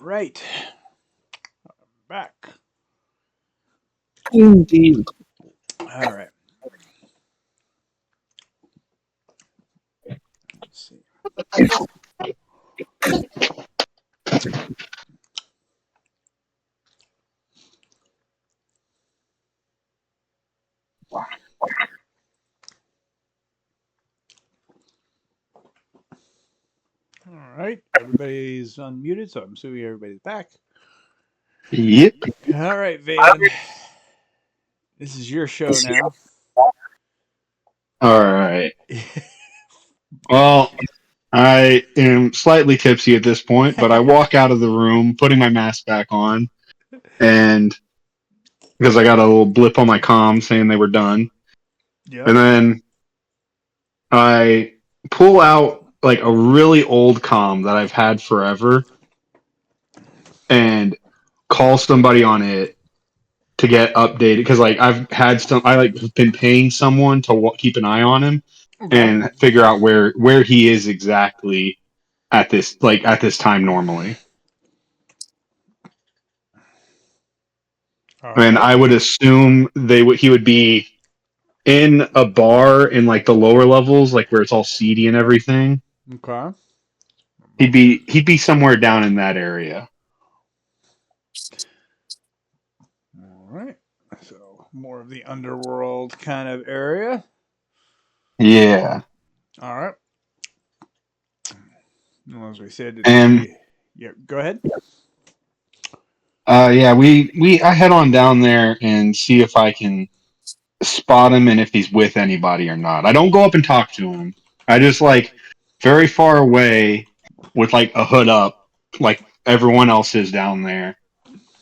Right. Back. Indeed. All right. Let's see. All right. Everybody's unmuted, so I'm assuming everybody's back. Yep. All right, Valen. This is your show now. All right. Well, I am slightly tipsy at this point, but I walk out of the room, putting my mask back on, and because I got a little blip on my comm saying they were done, Yep. and then I pull out like a really old comm that I've had forever and call somebody on it to get updated because like I've had some I like been paying someone to keep an eye on him Okay. and figure out where he is exactly at this time normally. All And right. I would assume he would be in a bar in like the lower levels, like where it's all seedy and everything. Okay. He'd be somewhere down in that area. All right. So more of the underworld kind of area. Yeah. All right. And as we said, it's And the. Yeah. Go ahead. yeah, we I head on down there and see if I can spot him and if he's with anybody or not. I don't go up and talk to him. I just like very far away with like a hood up, like everyone else is down there,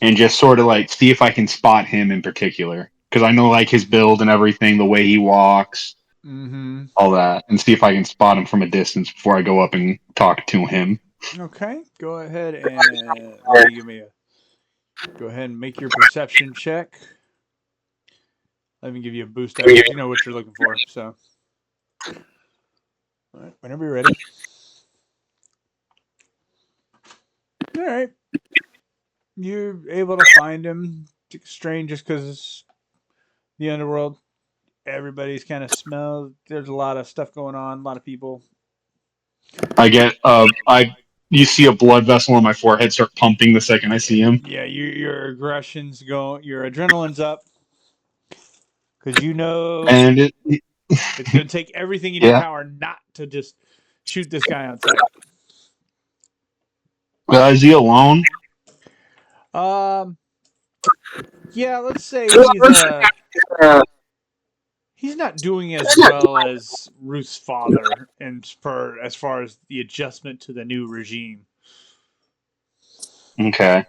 and just sort of like see if I can spot him in particular because I know like his build and everything, the way he walks, Mm-hmm. all that, and see if I can spot him from a distance before I go up and talk to him. Okay. Go ahead and let me give me a. Go ahead and make your perception check. Let me give you a boost die because you know what you're looking for. So, all right, whenever you're ready. All right, you're able to find him. It's strange just because the underworld. Everybody's kind of smells. There's a lot of stuff going on. A lot of people. I get I you see a blood vessel on my forehead start pumping the second I see him, Yeah, your aggressions go. Your adrenaline's up because you know and it's going to take everything in your yeah. power not to just shoot this guy on sight. Is he alone? Um, yeah, let's say he's not doing as well as Ruth's father, and for as far as the adjustment to the new regime. Okay.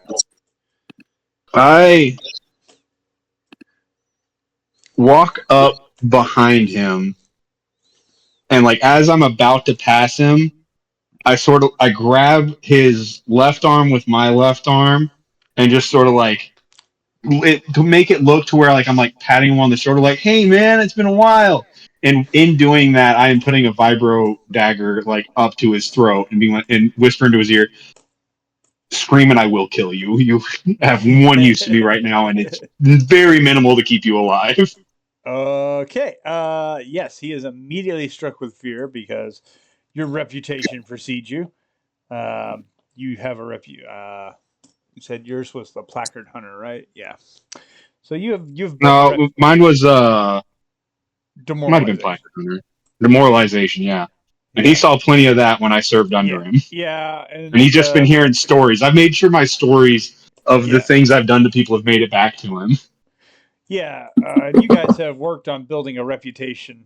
I walk up behind him, and like as I'm about to pass him, I grab his left arm with my left arm, and just sort of like to make it look to where like I'm like patting him on the shoulder, like, "Hey man, it's been a while." And in doing that, I am putting a vibro dagger like up to his throat and being like, and whispering to his ear, "Screaming, I will kill you. You have one use to me right now, and it's very minimal to keep you alive." Okay. Yes, he is immediately struck with fear because your reputation precedes you. You have a you said yours was the placard hunter, right? Yeah. So you've built a No, mine was might have been demoralization. Placard Hunter. Demoralization, yeah. And he Yeah. saw plenty of that when I served Yeah. under him. Yeah. And And he's just been hearing stories. I've made sure my stories of the yeah. things I've done to people have made it back to him. Yeah. And you guys have worked on building a reputation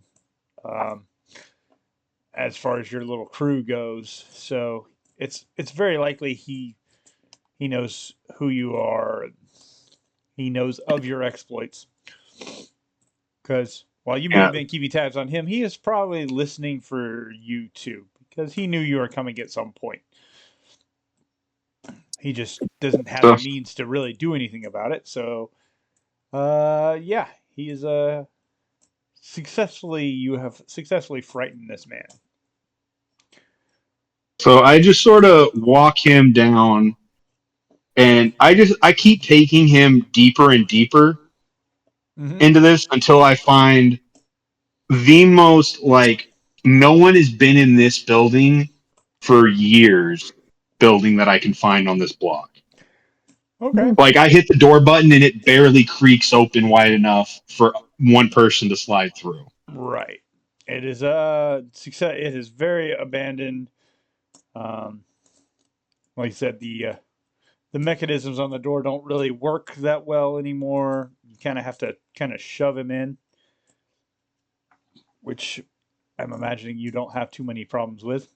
um, as far as your little crew goes. So it's very likely he knows who you are. He knows of your exploits because while you may Yeah. have been keeping tabs on him, he is probably listening for you too because he knew you were coming at some point. He just doesn't have So the means to really do anything about it. So, yeah, he is successfully. You have successfully frightened this man. so I just sort of walk him down And I keep taking him deeper and deeper Mm-hmm. into this until I find the most like no one has been in this building for years building that I can find on this block. Okay. Like I hit the door button and it barely creaks open wide enough for one person to slide through. Right. It is success. It is very abandoned. Um, like I said, the mechanisms on the door don't really work that well anymore. You kind of have to kind of shove him in, which I'm imagining you don't have too many problems with.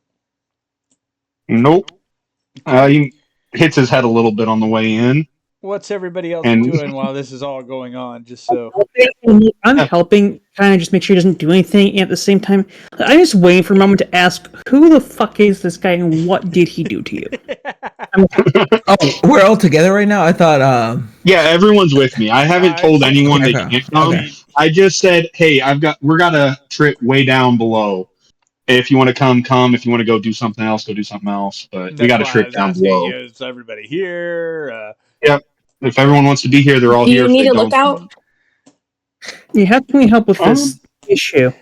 Nope. He hits his head a little bit on the way in. What's everybody else And doing while this is all going on? Just so. I'm helping, kind of just make sure he doesn't do anything. And at the same time, I'm just waiting for a moment to ask, who the fuck is this guy and what did he do to you? Oh, we're all together right now. I thought. Yeah, everyone's with me. I haven't told anyone they Okay. can't come. Okay. I just said, hey, we're got a trip way down below. If you want to come, come. If you want to go do something else, go do something else. But we got a That's why I trip was down asking, below. is everybody here? Yep. If everyone wants to be here, they're all Do here. you If need they a don't, lookout? Yeah, how can we help with this issue?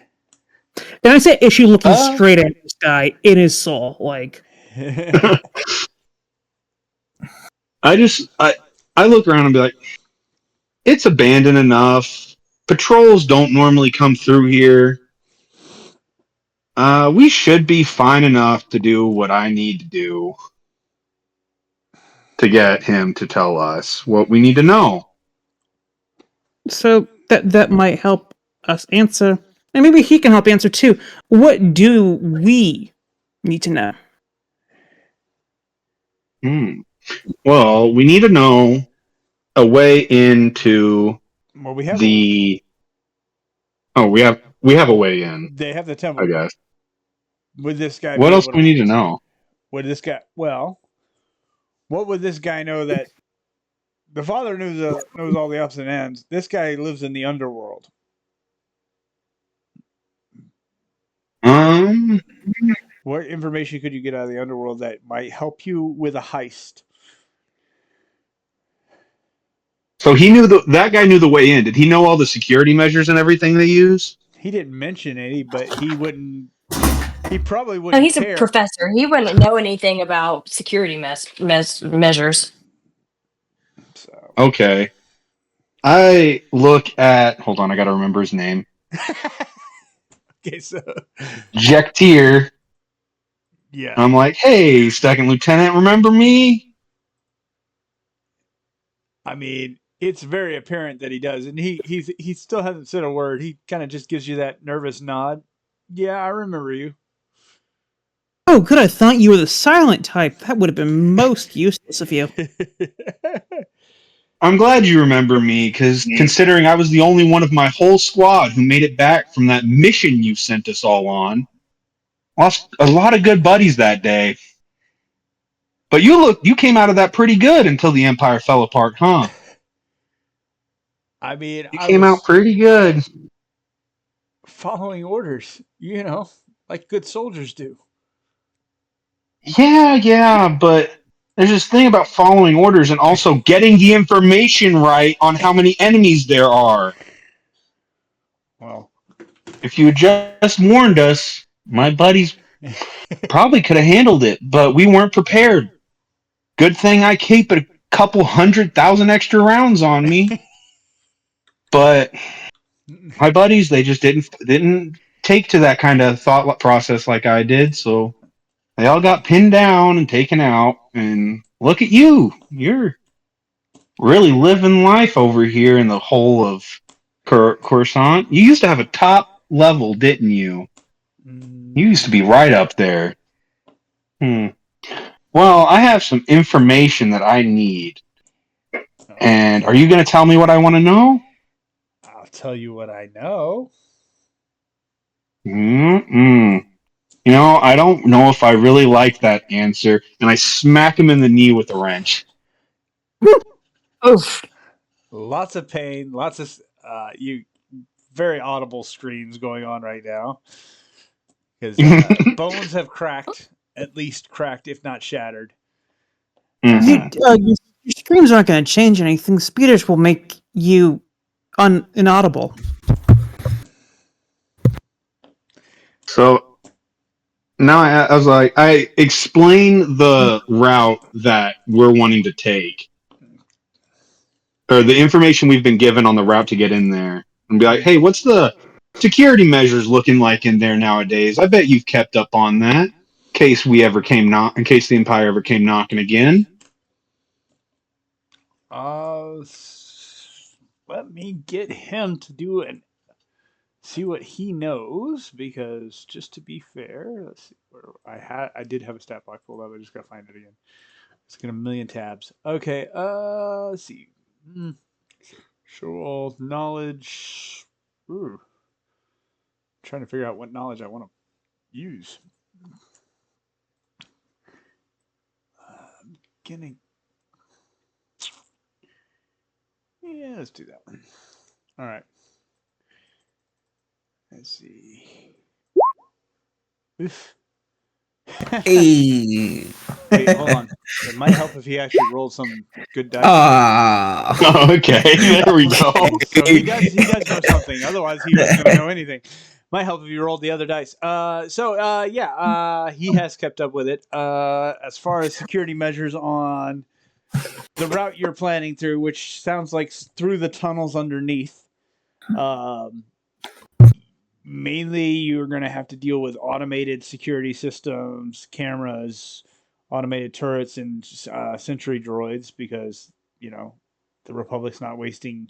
Then I say issue looking straight at this guy in his soul, like. I look around and be like, it's abandoned enough. Patrols don't normally come through here. We should be fine enough to do what I need to do to get him to tell us what we need to know. So that might help us answer, and maybe he can help answer too. What do we need to know? Well, we need to know a way into Well, we have the. Oh, we have a way in. they have the temple. I guess. Would this guy? What be else able do we need to know? Would this guy? Well, what would this guy know that the father knows all the ups and ends? This guy lives in the underworld. What information could you get out of the underworld that might help you with a heist? So that guy knew the way in. Did he know all the security measures and everything they use? He didn't mention any, but he wouldn't. He probably No, wouldn't he's care. a professor. He wouldn't know anything about security measures. So. Okay. I look at. Hold on, I got to remember his name. Okay, so. Jektier. Yeah. I'm like, hey, second lieutenant, remember me? I mean, it's very apparent that he does, and he still hasn't said a word. He kind of just gives you that nervous nod. Yeah, I remember you. Oh, good. I thought you were the silent type. That would have been most useless of you. I'm glad you remember me, because considering I was the only one of my whole squad who made it back from that mission you sent us all on, lost a lot of good buddies that day. But you came out of that pretty good until the Empire fell apart, huh? I mean, You came out pretty good. Following orders, like good soldiers do. Yeah, but there's this thing about following orders and also getting the information right on how many enemies there are. Well, if you had just warned us, my buddies probably could have handled it, but we weren't prepared. Good thing I keep a couple 100,000 extra rounds on me. But my buddies, they just didn't take to that kind of thought process like I did, so they all got pinned down and taken out. And look at you. You're really living life over here in the whole of Coruscant. You used to have a top level, didn't you? You used to be right up there. Well, I have some information that I need. And are you going to tell me what I want to know? I'll tell you what I know. I don't know if I really like that answer. And I smack him in the knee with a wrench. Oof. Lots of pain, lots of very audible screams going on right now. Because bones have cracked, at least cracked, if not shattered. You screams aren't going to change anything. Speeders will make you inaudible. So now I was like, I explain the route that we're wanting to take, or the information we've been given on the route to get in there, and be like, hey, what's the security measures looking like in there nowadays? I bet you've kept up on that. In case the Empire ever came knocking again. Let me get him to do and see what he knows, because just to be fair, let's see where I did have a stat block pulled up. I just gotta find it again. It's got a million tabs. Okay, let's see. Show all knowledge. Ooh. Trying to figure out what knowledge I want to use. Beginning. Yeah, let's do that one. All right. Let's see. Oof. Hey. Wait, hold on. It might help if he actually rolled some good dice. Ah. Oh, okay, there we go. So he does know something. Otherwise, he wasn't going to know anything. Might help if you rolled the other dice. He has kept up with it. As far as security measures on the route you're planning through, which sounds like through the tunnels underneath. Mainly, you're going to have to deal with automated security systems, cameras, automated turrets, and sentry droids, because the Republic's not wasting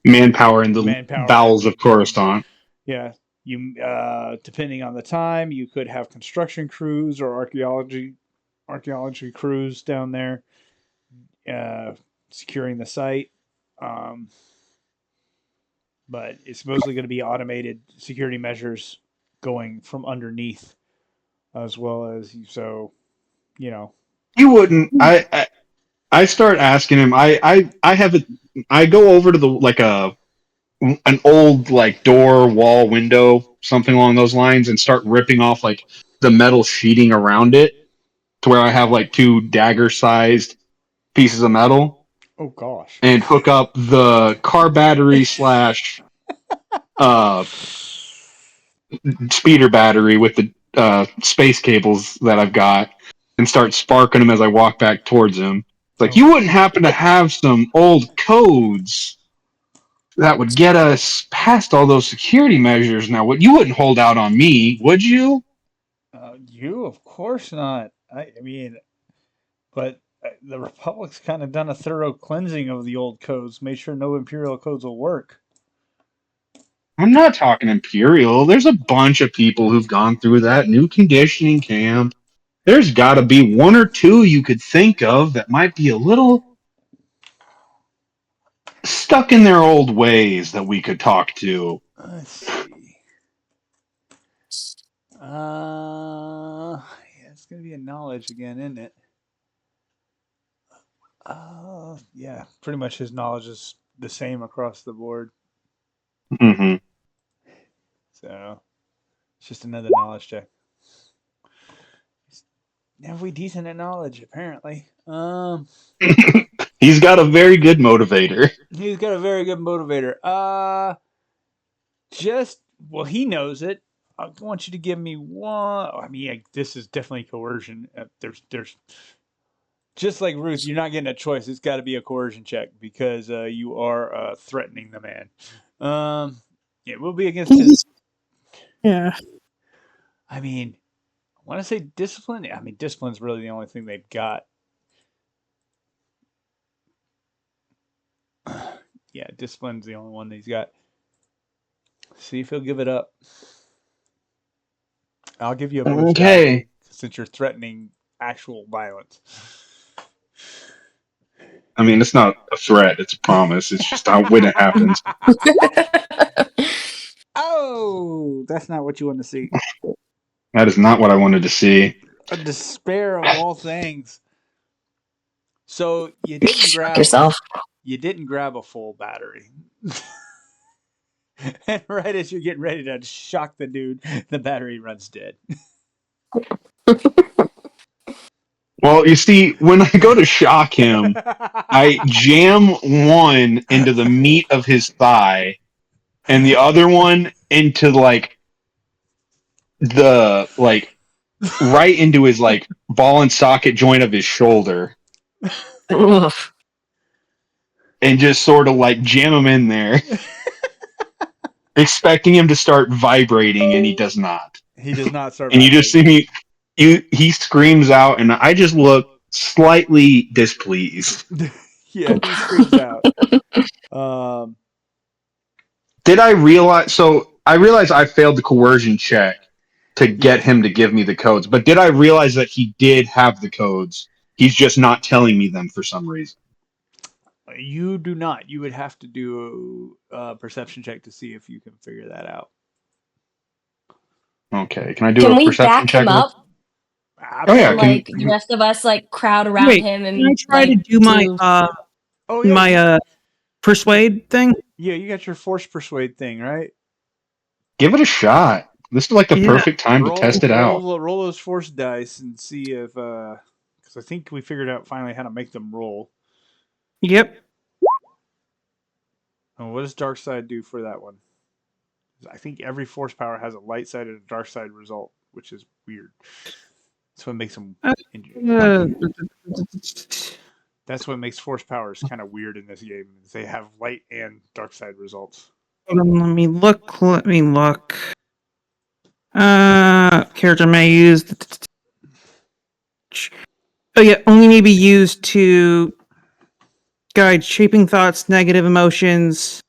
Manpower in the manpower. bowels of Coruscant. Yeah, you depending on the time, you could have construction crews or archaeology crews down there securing the site. But it's mostly going to be automated security measures going from underneath, as well as You wouldn't. I start asking him. I go over to an old like door, wall, window, something along those lines, and start ripping off like the metal sheeting around it, to where I have like two dagger-sized pieces of metal, Oh gosh. and hook up the car battery slash uh, speeder battery with the space cables that I've got, and start sparking them as I walk back towards him. It's like, you wouldn't happen to have some old codes that would get us past all those security measures? Now, you wouldn't hold out on me, would you? You, of course not. I mean, but the Republic's kind of done a thorough cleansing of the old codes, made sure no Imperial codes will work. I'm not talking Imperial. There's a bunch of people who've gone through that new conditioning camp. There's got to be one or two you could think of that might be a little stuck in their old ways that we could talk to. Let's see. It's gonna be a knowledge again, isn't it? Yeah, pretty much his knowledge is the same across the board. Mm-hmm. So it's just another knowledge check. Halfway decent at knowledge, apparently. He's got a very good motivator. He's got a very good motivator. He knows it. I want you to give me one. I mean, this is definitely coercion. There's just like Ruth, you're not getting a choice. It's got to be a coercion check, because you are threatening the man. It will be against his. Yeah. I mean, I want to say discipline. I mean, discipline's really the only thing they've got. Yeah, discipline's the only one that he's got. See if he'll give it up. I'll give you a bonus die, since you're threatening actual violence. I mean, it's not a threat; it's a promise. It's just when it happens. Oh, that's not what you want to see. That is not what I wanted to see. A despair of all things. So you didn't grab yourself. You didn't grab a full battery. And right as you're getting ready to shock the dude, the battery runs dead. Well, you see, when I go to shock him, I jam one into the meat of his thigh, and the other one into the right into his ball and socket joint of his shoulder, Oof. and just sort of jam him in there, expecting him to start vibrating, and he does not. He does not start. And you just see me. He screams out, and I just look slightly displeased. Yeah, he screams out. Did I realize? So I realized I failed the coercion check to get him to give me the codes, but did I realize that he did have the codes? He's just not telling me them for some reason. You do not. You would have to do a perception check to see if you can figure that out. Okay, can I do Can a we perception back check? him up? Oh yeah, And, like the rest of us crowd around Wait, him and can I try to do my Oh yeah, my persuade thing? yeah. You got your force persuade thing, right? give it a shot. This is like the Yeah. perfect time to test it out. Roll those force dice and see if, because I think we figured out finally how to make them roll. Yep. And what does dark side do for that one? I think every force power has a light side and a dark side result, which is weird. That's what makes them. That's what makes force powers kind of weird in this game. Is they have light and dark side results. Let me look. Let me look. Character may use. Oh yeah, only may be used to guide shaping thoughts, negative emotions.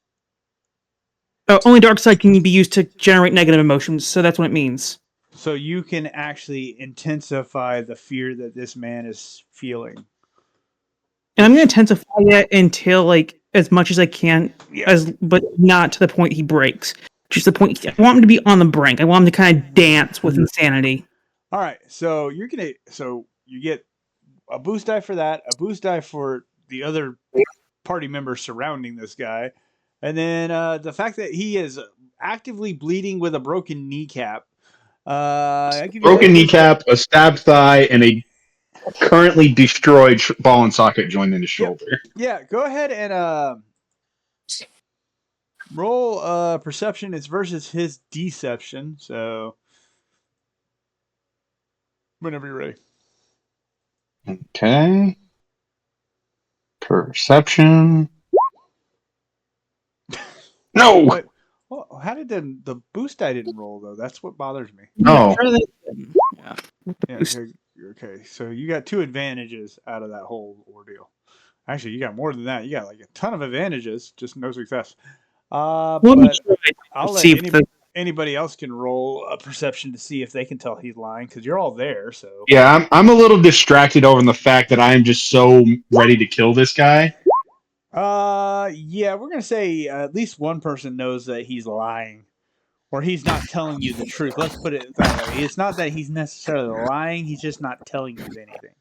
Oh, only dark side can be used to generate negative emotions, so that's what it means. So you can actually intensify the fear that this man is feeling. And I'm gonna intensify it until as much as I can, Yeah. but not to the point he breaks. Just the point I want him to be on the brink. I want him to kind of dance with insanity. All right, so you get a boost die for that, a boost die for the other party members surrounding this guy, and then the fact that he is actively bleeding with a broken kneecap. I give you Broken kneecap, a stabbed thigh, and a currently destroyed ball and socket joint in his shoulder. Yeah, go ahead and roll perception. It's versus his deception. So whenever you're ready. Okay. Perception. No. But, well, how did the boost die didn't roll though? That's what bothers me. No. Yeah. Yeah, okay, so you got 2 advantages out of that whole ordeal. Actually, you got more than that. You got a ton of advantages, just no success. But I'll let anybody else can roll a perception to see if they can tell he's lying because you're all there. So yeah, I'm a little distracted over the fact that I'm just so ready to kill this guy. Yeah, we're gonna say at least one person knows that he's lying. Or he's not telling you the truth. Let's put it that way. It's not that he's necessarily lying. He's just not telling you anything.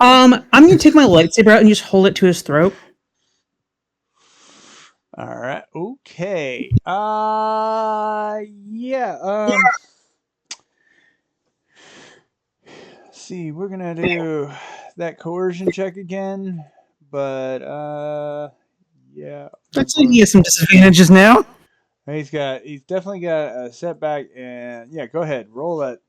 I'm gonna take my lightsaber out and just hold it to his throat. All right. Okay. Yeah. Let's see, we're gonna do that coercion check again, but yeah. Let's say he has some disadvantages now. He's definitely got a setback, and yeah, go ahead, roll that.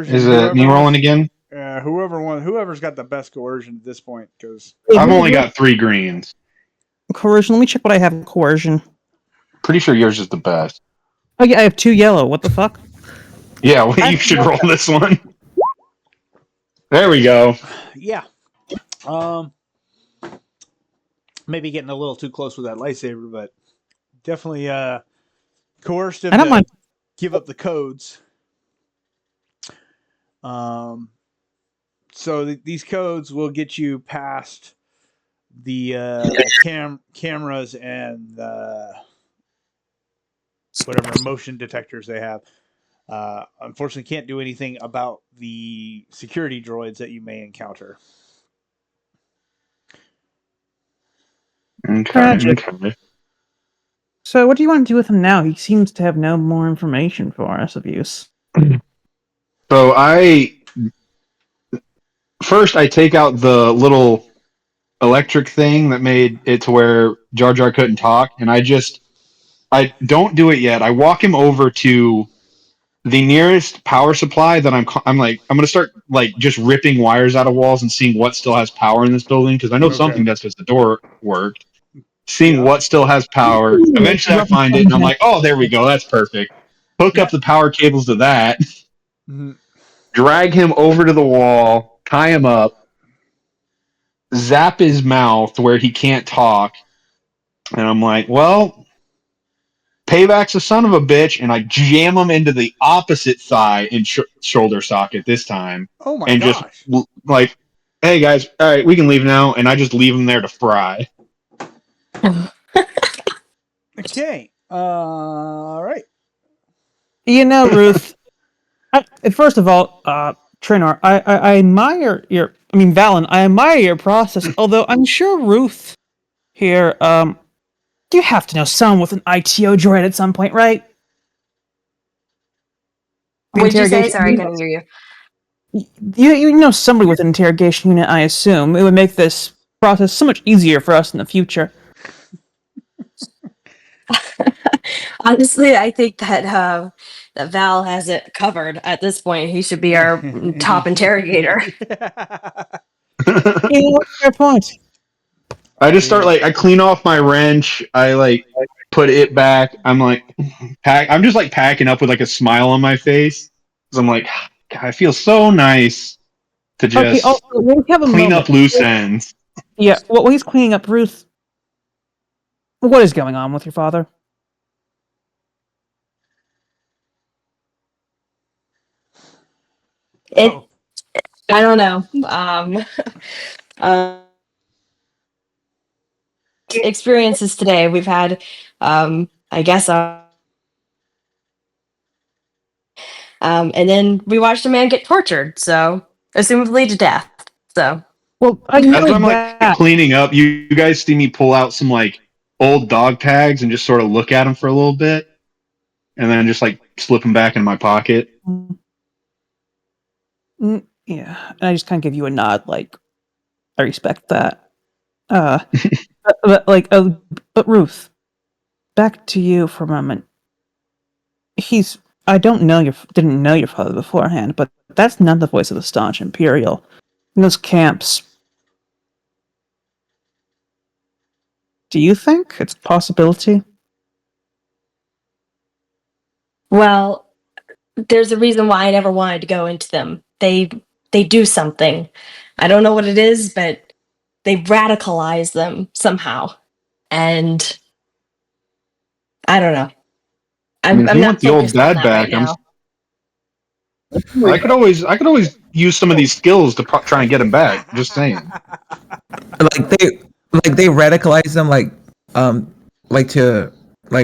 Is it me rolling again? Whoever's got the best coercion at this point, because I've only got 3 greens. Coercion. Let me check what I have in coercion. Pretty sure yours is the best. Oh yeah, I have 2 yellow. What the fuck? Yeah, well, you should roll this one. There we go. Yeah. Maybe getting a little too close with that lightsaber, but definitely coerced him to give up the codes. So these codes will get you past the cameras and whatever motion detectors they have. Unfortunately, can't do anything about the security droids that you may encounter. Okay. So what do you want to do with him now? He seems to have no more information for us of use. So I take out the little electric thing that made it to where Jar Jar couldn't talk, and I don't do it yet. I walk him over to the nearest power supply that I'm gonna start like just ripping wires out of walls and seeing what still has power in this building because I know Okay. something does because the door worked. Seeing Yeah. what still has power. Eventually, I find it and I'm like, oh, there we go. That's perfect. Hook up the power cables to that. Mhm. Drag him over to the wall. Tie him up. Zap his mouth where he can't talk. And I'm like, well, payback's a son of a bitch, and I jam him into the opposite thigh and shoulder socket this time, Oh my and just gosh. like, hey guys, all right, we can leave now, and I just leave him there to fry. Okay. All right. You know, Ruth. First of all, Trinar, I admire your. I mean, Valen, I admire your process. Although I'm sure Ruth here, you have to know someone with an ITO droid at some point, right? The What'd you say? interrogation Sorry, I unit? couldn't hear you. You know somebody with an interrogation unit, I assume. It would make this process so much easier for us in the future. Honestly, I think that Val has it covered at this point. He should be our top interrogator. You know, fair point. I just start I clean off my wrench. I put it back. I'm like I'm just like packing up with like a smile on my face because I'm like, God, I feel so nice to Okay, just we'll have a clean moment. up loose ends. Yeah, well, he's cleaning up, Ruth. What is going on with your father? It. Oh. I don't know. Uh, experiences today. We've had, I guess, and then we watched a man get tortured. So, assumably to death. So, Well, I As know I'm that. cleaning up, you guys see me pull out some old dog tags and just sort of look at them for a little bit, and then just slip them back in my pocket. Yeah, and I just kind of give you a nod, like I respect that. But Ruth, back to you for a moment. I didn't know your father beforehand, but that's not the voice of the staunch Imperial. In those camps, do you think it's a possibility? well, there's a reason why I never wanted to go into them. They do something. I don't know what it is, but they radicalize them somehow. And I don't know. If I'm you not want the old focused on dad that right back, now. I could always use some of these skills to try and get him back. Just saying. They radicalize them to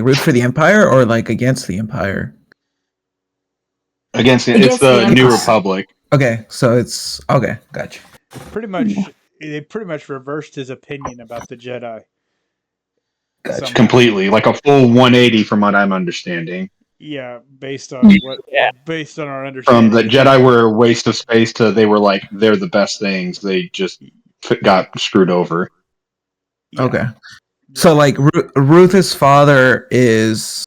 root for the Empire or against the Empire. It's Against the the New Empire. Republic. Okay, so it's okay. Gotcha. They pretty much reversed his opinion about the Jedi. Gotcha. Somehow. Completely, like a full 180 from what I'm understanding. Yeah, based on our understanding. From the Jedi were a waste of space to they were they're the best things. They just got screwed over. Yeah. Okay. So Ruth's father is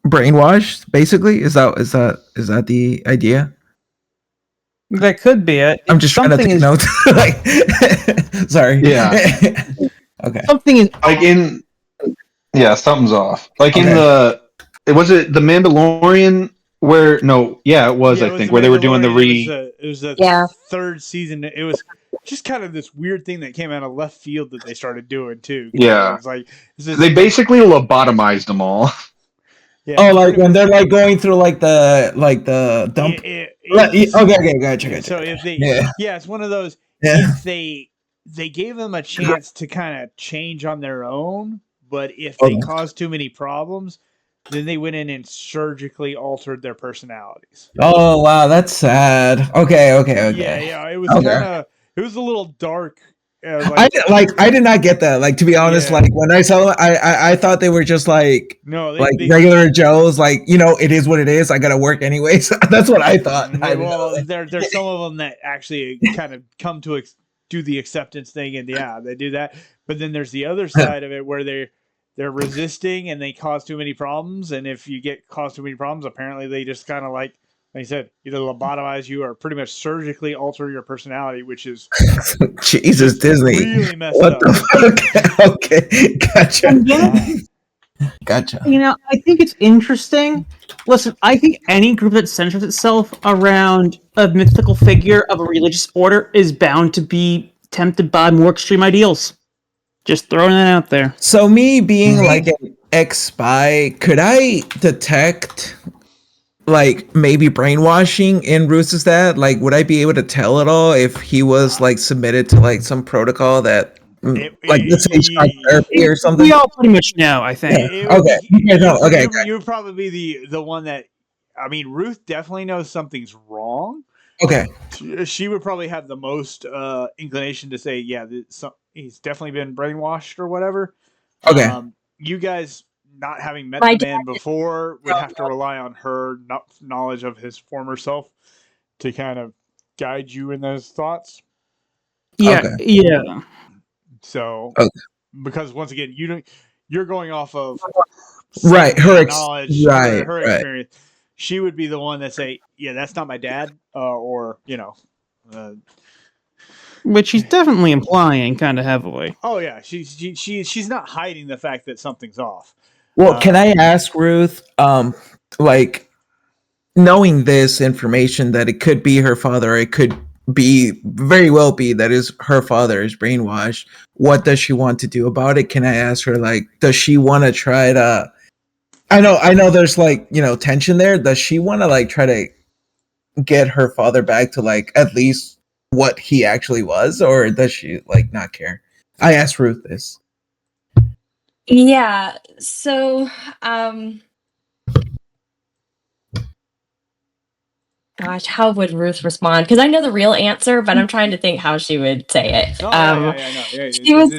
brainwashed, basically. Is that the idea? That could be it. I'm just trying to take notes. Sorry. Yeah. Okay. Something is something's off. Was it the Mandalorian I think where they were doing It was the Yeah. third season. It was just kind of this weird thing that came out of left field that they started doing too. Yeah. It's this, They basically lobotomized them all. yeah, Oh, when they're going through the dump. Okay, gotcha. So if they, it's one of those. Yeah. If they gave them a chance to kind of change on their own, but if they caused too many problems, then they went in and surgically altered their personalities. Oh wow, that's sad. Okay. Yeah, it was Okay. it was a little dark I did not get that. Like, to be honest, Yeah. like when I saw them, I thought they were just like no, regular Joes. Like, it is what it is. I gotta work anyways. That's what I thought. I didn't know well, that. there's some of them that actually kind of come to do the acceptance thing, and yeah, they do that. But then there's the other side of it where they're resisting and they cause too many problems. And if you get cause too many problems, apparently they just kind of like I said, either lobotomize you or pretty much surgically alter your personality, which is Jesus, Disney. really messed What up. the fuck? Okay, gotcha. I think it's interesting. Listen, I think any group that centers itself around a mythical figure of a religious order is bound to be tempted by more extreme ideals. Just throwing that out there. So me being like an ex-spy, could I detect like maybe brainwashing in Ruth's dad? Like, would I be able to tell at all if he was like submitted to like some protocol that, let's say shock therapy or something? We all pretty much know, I think. You would probably be the one that. I mean, Ruth definitely knows something's wrong. Okay. She would probably have the most inclination to say, yeah, he's definitely been brainwashed or whatever. Okay. You guys, not having met My the man before, would have to rely on her knowledge of his former self to kind of guide you in those thoughts. Yeah, Okay. yeah. So, because once again, you're going off of Right, her knowledge, her experience. She would be the one that say, "Yeah, that's not my dad," or which she's definitely implying, kind of heavily. Oh yeah, she's not hiding the fact that something's off. Well, can I ask Ruth, like, knowing this information that it could be her father, it could be very well be that is her father is brainwashed. What does she want to do about it? Can I ask her, like, does she want to try to? I know. There's like tension there. Does she want to like try to get her father back to like at least what he actually was, or does she like not care? I asked Ruth this. Yeah. So, gosh, how would Ruth respond? Because I know the real answer, but I'm trying to think how she would say it. She was.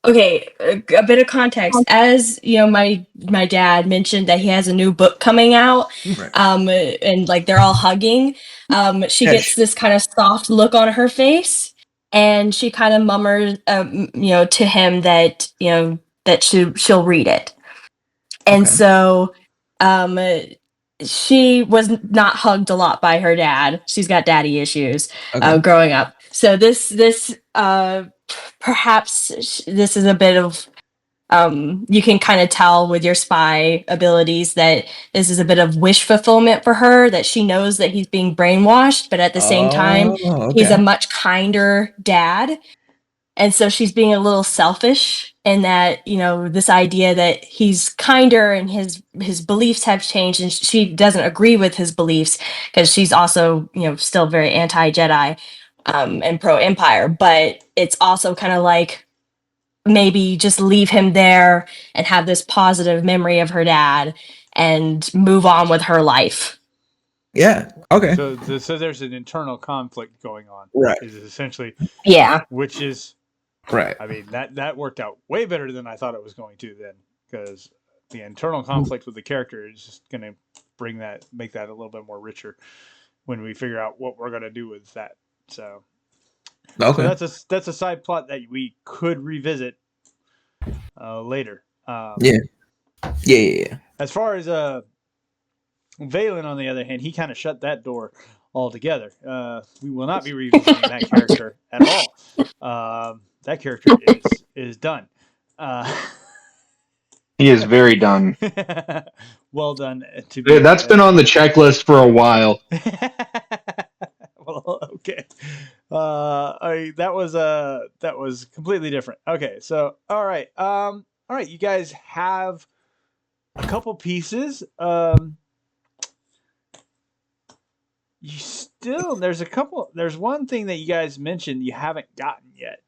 Okay, a bit of context. As you know, my dad mentioned that he has a new book coming out, and like they're all hugging. She gets this kind of soft look on her face, and she kind of murmurs, to him that that she'll read it, and so, she was not hugged a lot by her dad. She's got daddy issues growing up. So this perhaps this is a bit of you can kind of tell with your spy abilities that this is a bit of wish fulfillment for her, that she knows that he's being brainwashed, but at the same time he's a much kinder dad, and so she's being a little selfish in that this idea that he's kinder and his beliefs have changed, and she doesn't agree with his beliefs because she's also still very anti-Jedi and pro-Empire, but it's also kind of like maybe just leave him there and have this positive memory of her dad and move on with her life. Yeah. Okay. So there's an internal conflict going on. Right. Is essentially. Yeah. Which is. Right. I mean, that worked out way better than I thought it was going to then, because the internal conflict with the character is just going to make that a little bit more richer when we figure out what we're going to do with that. So that's a side plot that we could revisit later. Yeah. As far as Valen, on the other hand, he kind of shut that door altogether. We will not be revisiting that character at all. That character is done. He is very done. Well done. That's been on the checklist for a while. Well, okay. That was completely different. Okay, so all right. You guys have a couple pieces. There's one thing that you guys mentioned you haven't gotten yet,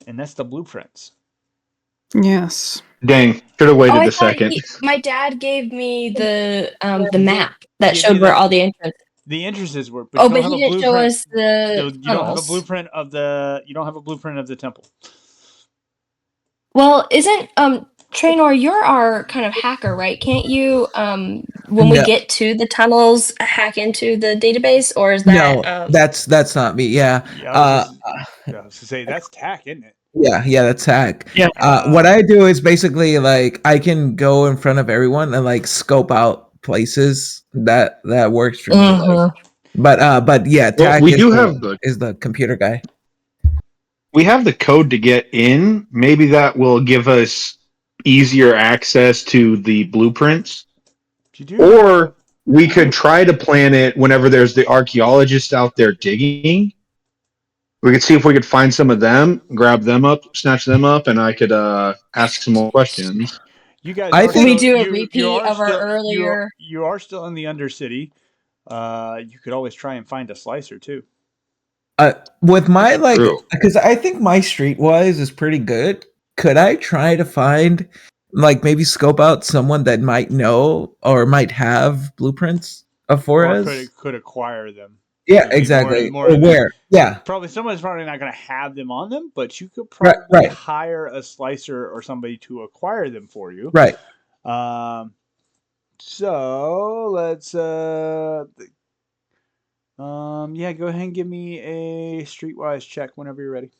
and that's the blueprints. Yes. Dang, should have waited a second. My dad gave me the map that showed where all the entrances. The entrances were, but Oh, you but don't he have a didn't show blueprint. us the So you don't have a tunnels. blueprint of the. You don't have a blueprint of the temple. Well, isn't Trainor, you're our kind of hacker, right? Can't you when we No, get to the tunnels hack into the database, or is that no, that's not me. Yeah. Yeah, Uh, I was to say that's tack, isn't it? yeah, that's hack. Yeah. What I do is basically like I can go in front of everyone and like scope out places that works for me. Like, but yeah, Well, Tack we is do the, have the is the computer guy. we have the code to get in. Maybe that will give us easier access to the blueprints. You do. Or we could try to plan it whenever there's the archaeologists out there digging. We could see if we could find some of them, grab them up, snatch them up, and I could ask some more questions. You guys I are think- we still, do a you repeat are of our still, earlier. You are still in the Undercity. You could always try and find a slicer too. With my like, True. because I think my streetwise is pretty good. Could I try to find like maybe scope out someone that might know or might have blueprints of Or Forez? could acquire them. Yeah, Would be exactly. more Or than- where? Yeah, Probably someone's probably not going to have them on them, but you could Right, probably right. hire a slicer or somebody to acquire them for you. right. So let's yeah, go ahead and give me a streetwise check whenever you're ready.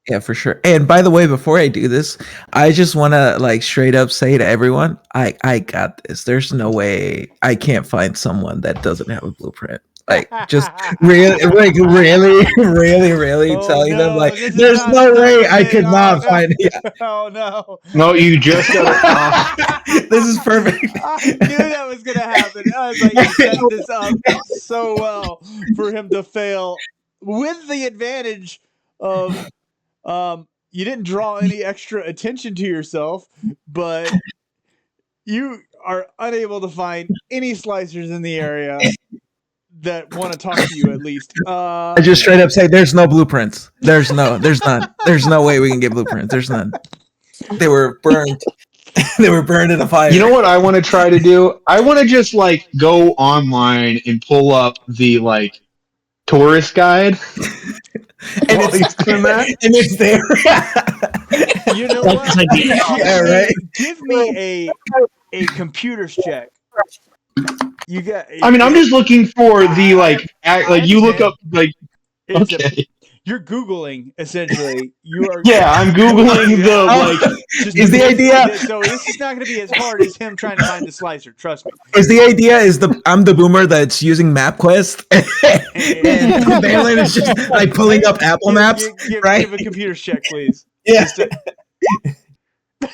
Yeah, for sure. And by the way, before I do this, I just want to like straight up say to everyone, I got this. There's no way I can't find someone that doesn't have a blueprint. Like just really, like really Oh, telling them no, like, this is there's not no the way type I of could thing. not Oh, no. find it. Oh no. No, you just gotta. This is perfect. I knew that was gonna happen. I was like, you set this up so well for him to fail with the advantage of you didn't draw any extra attention to yourself, but you are unable to find any slicers in the area that want to talk to you at least. I just straight up say there's no blueprints. There's none. There's no way we can get blueprints. There's none. They were burned. They were burned in a fire. You know what I want to try to do? I want to just like go online and pull up the like tourist guide. And While he's doing that? And it's there. You know Like what? this idea. Yeah, right. Give me a computer's check. You got. I mean, I'm just looking for the like you look up like It's okay. You're Googling essentially. You are. Yeah, I'm googling the like Just Is the idea- So this is not going to be as hard as him trying to find the slicer. Trust me. Is the idea is I'm the boomer that's using MapQuest and Balin is just like pulling up Apple Maps, right? Give a computer's check, please. Yeah. Just to-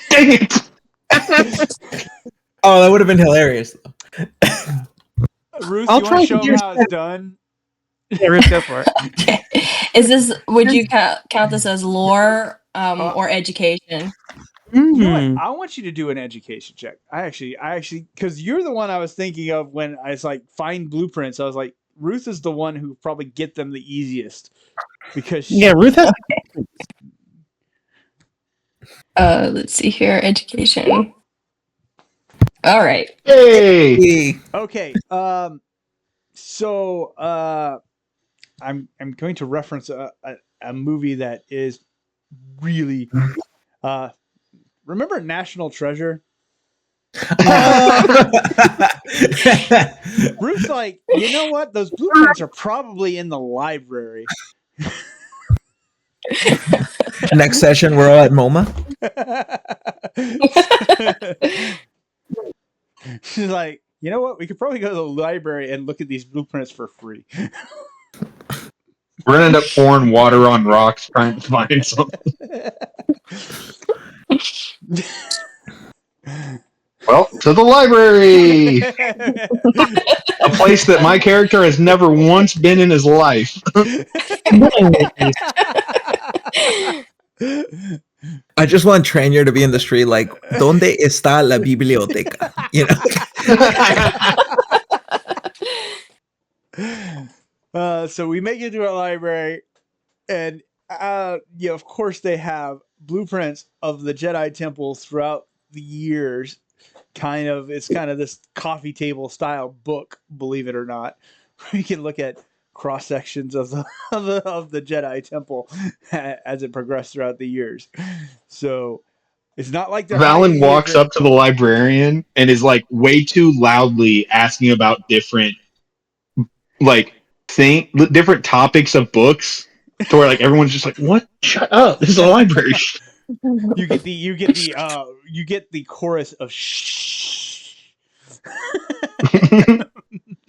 dang it. Oh, that would have been hilarious. Ruth, I'll you try want to show him computer's how it's done? Yeah, Ruth, go for it. Okay. Is this? Would you count this as lore or education? You know Hmm. what? I want you to do an education check. I actually, because you're the one I was thinking of when I was like find blueprints. I was like, Ruth is the one who probably get them the easiest because she, Yeah, Ruth has. Let's see here. Education. All right. Hey. Okay. So I'm going to reference a movie that is really remember National Treasure? Ruth's like, you know what? Those blueprints are probably in the library. Next session, we're all at MoMA. She's like, you know what? We could probably go to the library and look at these blueprints for free. We're gonna end up pouring water on rocks trying to find something. Well, to the library, a place that my character has never once been in his life. I just want Trainer to be in the street like, ¿Dónde está la biblioteca? You know? So we make it to a library, and of course they have blueprints of the Jedi temples throughout the years. It's kind of this coffee table style book, believe it or not. we can look at cross sections of the Jedi Temple as it progressed throughout the years. So it's not like they're Valen hiding walks anything. up to the librarian and is like way too loudly asking about different like different topics of books to where like everyone's just like, what? Shut up. This is a library. You get the chorus of shh.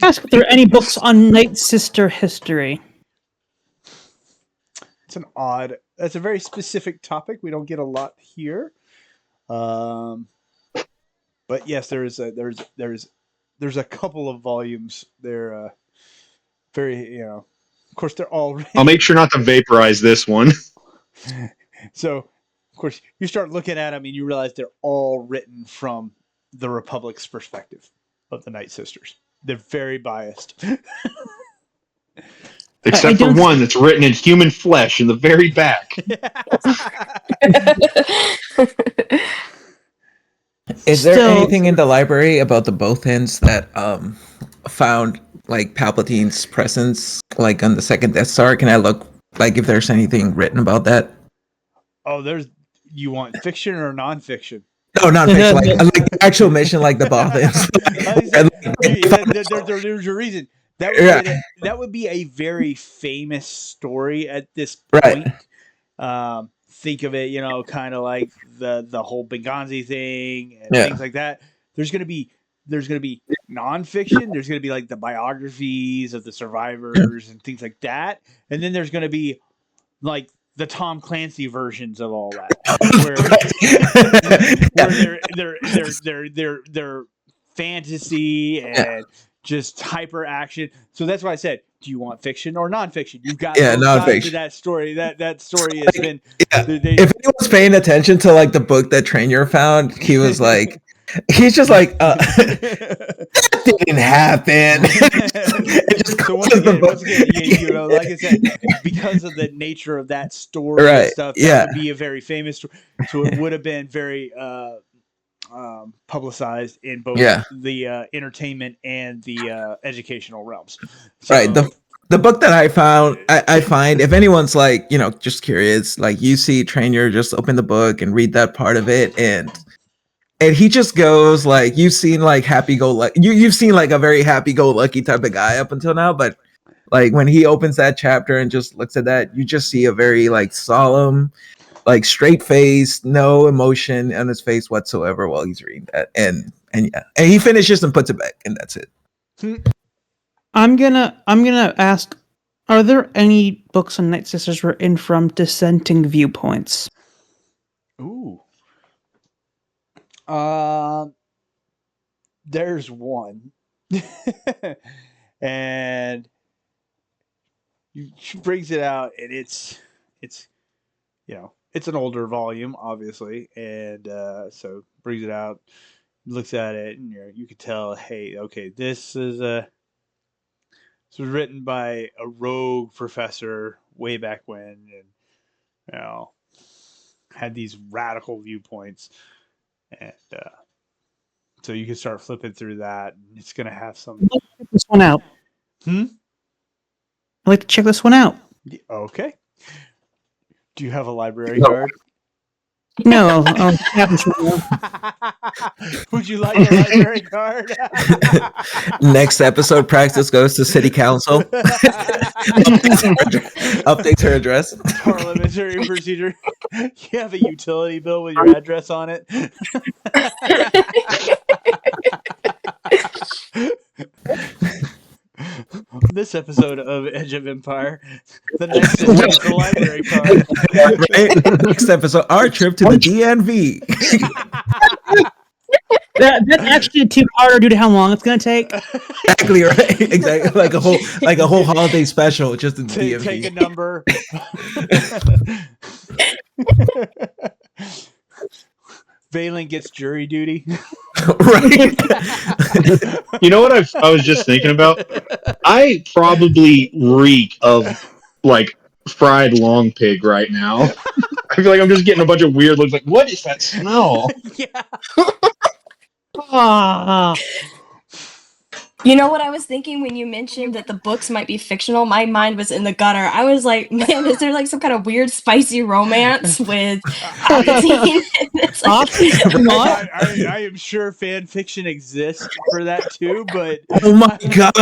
Ask if there are any books on Night Sister history. That's a very specific topic. We don't get a lot here. But yes, there's a couple of volumes. They're very, of course they're all written. I'll make sure not to vaporize this one. So, of course, you start looking at them and you realize they're all written from the Republic's perspective of the Night Sisters. They're very biased. Except for one that's written in human flesh in the very back. Is there anything in the library about the Bothans that found like Palpatine's presence like on the second Death Star? Can I look like if there's anything written about that? Oh, you want fiction or nonfiction? No, not fiction. Like the actual mission, like the Bothans. There's a reason. That would be a very famous story at this point. Right. Think of it, kind of like the whole Benghazi thing and things like that. There's gonna be nonfiction. There's gonna be like the biographies of the survivors and things like that, and then there's gonna be like the Tom Clancy versions of all that, where they're fantasy and just hyper action. So that's why I said, do you want fiction or nonfiction? You've got nonfiction to that story. That story has been. If anyone's paying attention to like the book that Trainier found, he was like, he's just like, that didn't happen. So once again, like I said, because of the nature of that story and stuff, that would be a very famous story. So it would have been very publicized in both the entertainment and the educational realms. So, right. The book that I found, I find if anyone's like, just curious, like you see Trainier, just open the book and read that part of it, and he just goes like, you've seen like happy-go-lucky, you've seen like a very happy-go-lucky type of guy up until now, but like when he opens that chapter and just looks at that, you just see a very like solemn, like straight face, no emotion on his face whatsoever while he's reading that, and he finishes and puts it back, and that's it. I'm gonna ask, are there any books on Night Sisters written from dissenting viewpoints? Ooh. There's one. And she brings it out, and it's it's an older volume, obviously, and so brings it out, looks at it, and you could tell, hey, okay, this was written by a rogue professor way back when, and had these radical viewpoints, and so you can start flipping through that, and it's gonna have some. Check this one out. I'd like to check this one out. Okay. Do you have a library card? No. Would you like a library card? Next episode, Praxis goes to City Council. Updates her address. Parliamentary procedure. You have a utility bill with your address on it. This episode of Edge of Empire, the next is the library card. Right? Next episode, our trip to the DNV. That's actually a two-parter due to how long it's going to take. Exactly right. Exactly like a whole holiday special, just in the DMV. Take a number. Valen gets jury duty. Right. You know what I was just thinking about? I probably reek of like fried long pig right now. I feel like I'm just getting a bunch of weird looks. Like, what is that smell? Yeah. You know what I was thinking when you mentioned that the books might be fictional? My mind was in the gutter. I was like, man, is there like some kind of weird spicy romance with Palpatine? And it's like, I am sure fan fiction exists for that too, but Oh my god!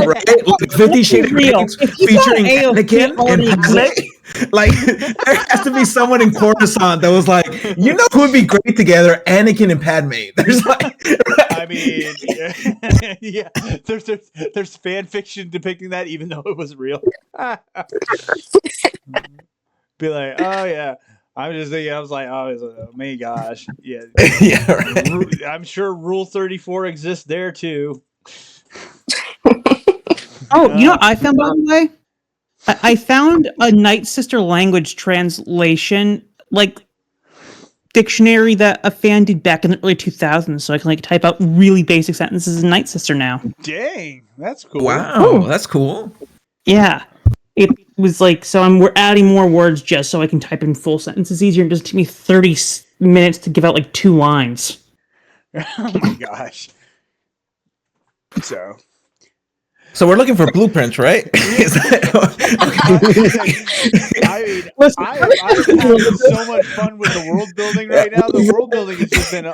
Right? Like 50 Shades of Grey real. If you got featuring AOC Anakin and already Padme. Like there has to be someone in Coruscant that was like, you know who would be great together? Anakin and Padme. There's like, I mean, yeah, there's fan fiction depicting that, even though it was real. Be like, oh yeah, I'm just thinking. I was like, oh my gosh, yeah. yeah, right. I'm sure Rule 34 exists there too. Oh, you know what I found, by the way? I found a Night Sister language translation, like, dictionary that a fan did back in the early 2000s, so I can, like, type out really basic sentences in Night Sister now. Dang, that's cool. Wow, that's cool. Yeah. It was like, so we're adding more words just so I can type in full sentences easier. It doesn't take me 30 minutes to give out, like, 2 lines. Oh my gosh. So we're looking for blueprints, right? Is that- I mean, I'm having so much fun with the world building right now. The world building has just been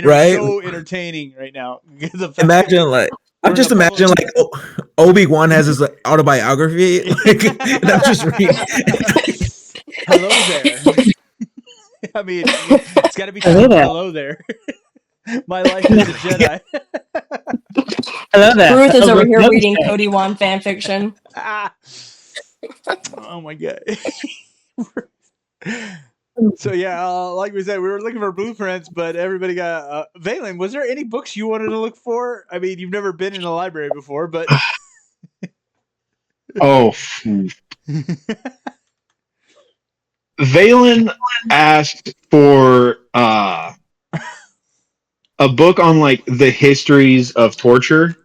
Right? so entertaining right now. The fact Imagine like We're I'm just in a imagining like Obi-Wan has his like, autobiography. Like, and I'm just reading. hello there. I mean, it's got to be Hello there. hello there. My life as a Jedi. Hello there. Ruth is Oh, over here no, reading okay. Cody Wan fanfiction. Oh my god. So yeah, like we said, we were looking for blueprints, but everybody got. Valen, was there any books you wanted to look for? I mean, you've never been in a library before, but Oh, Valen asked for a book on like the histories of torture.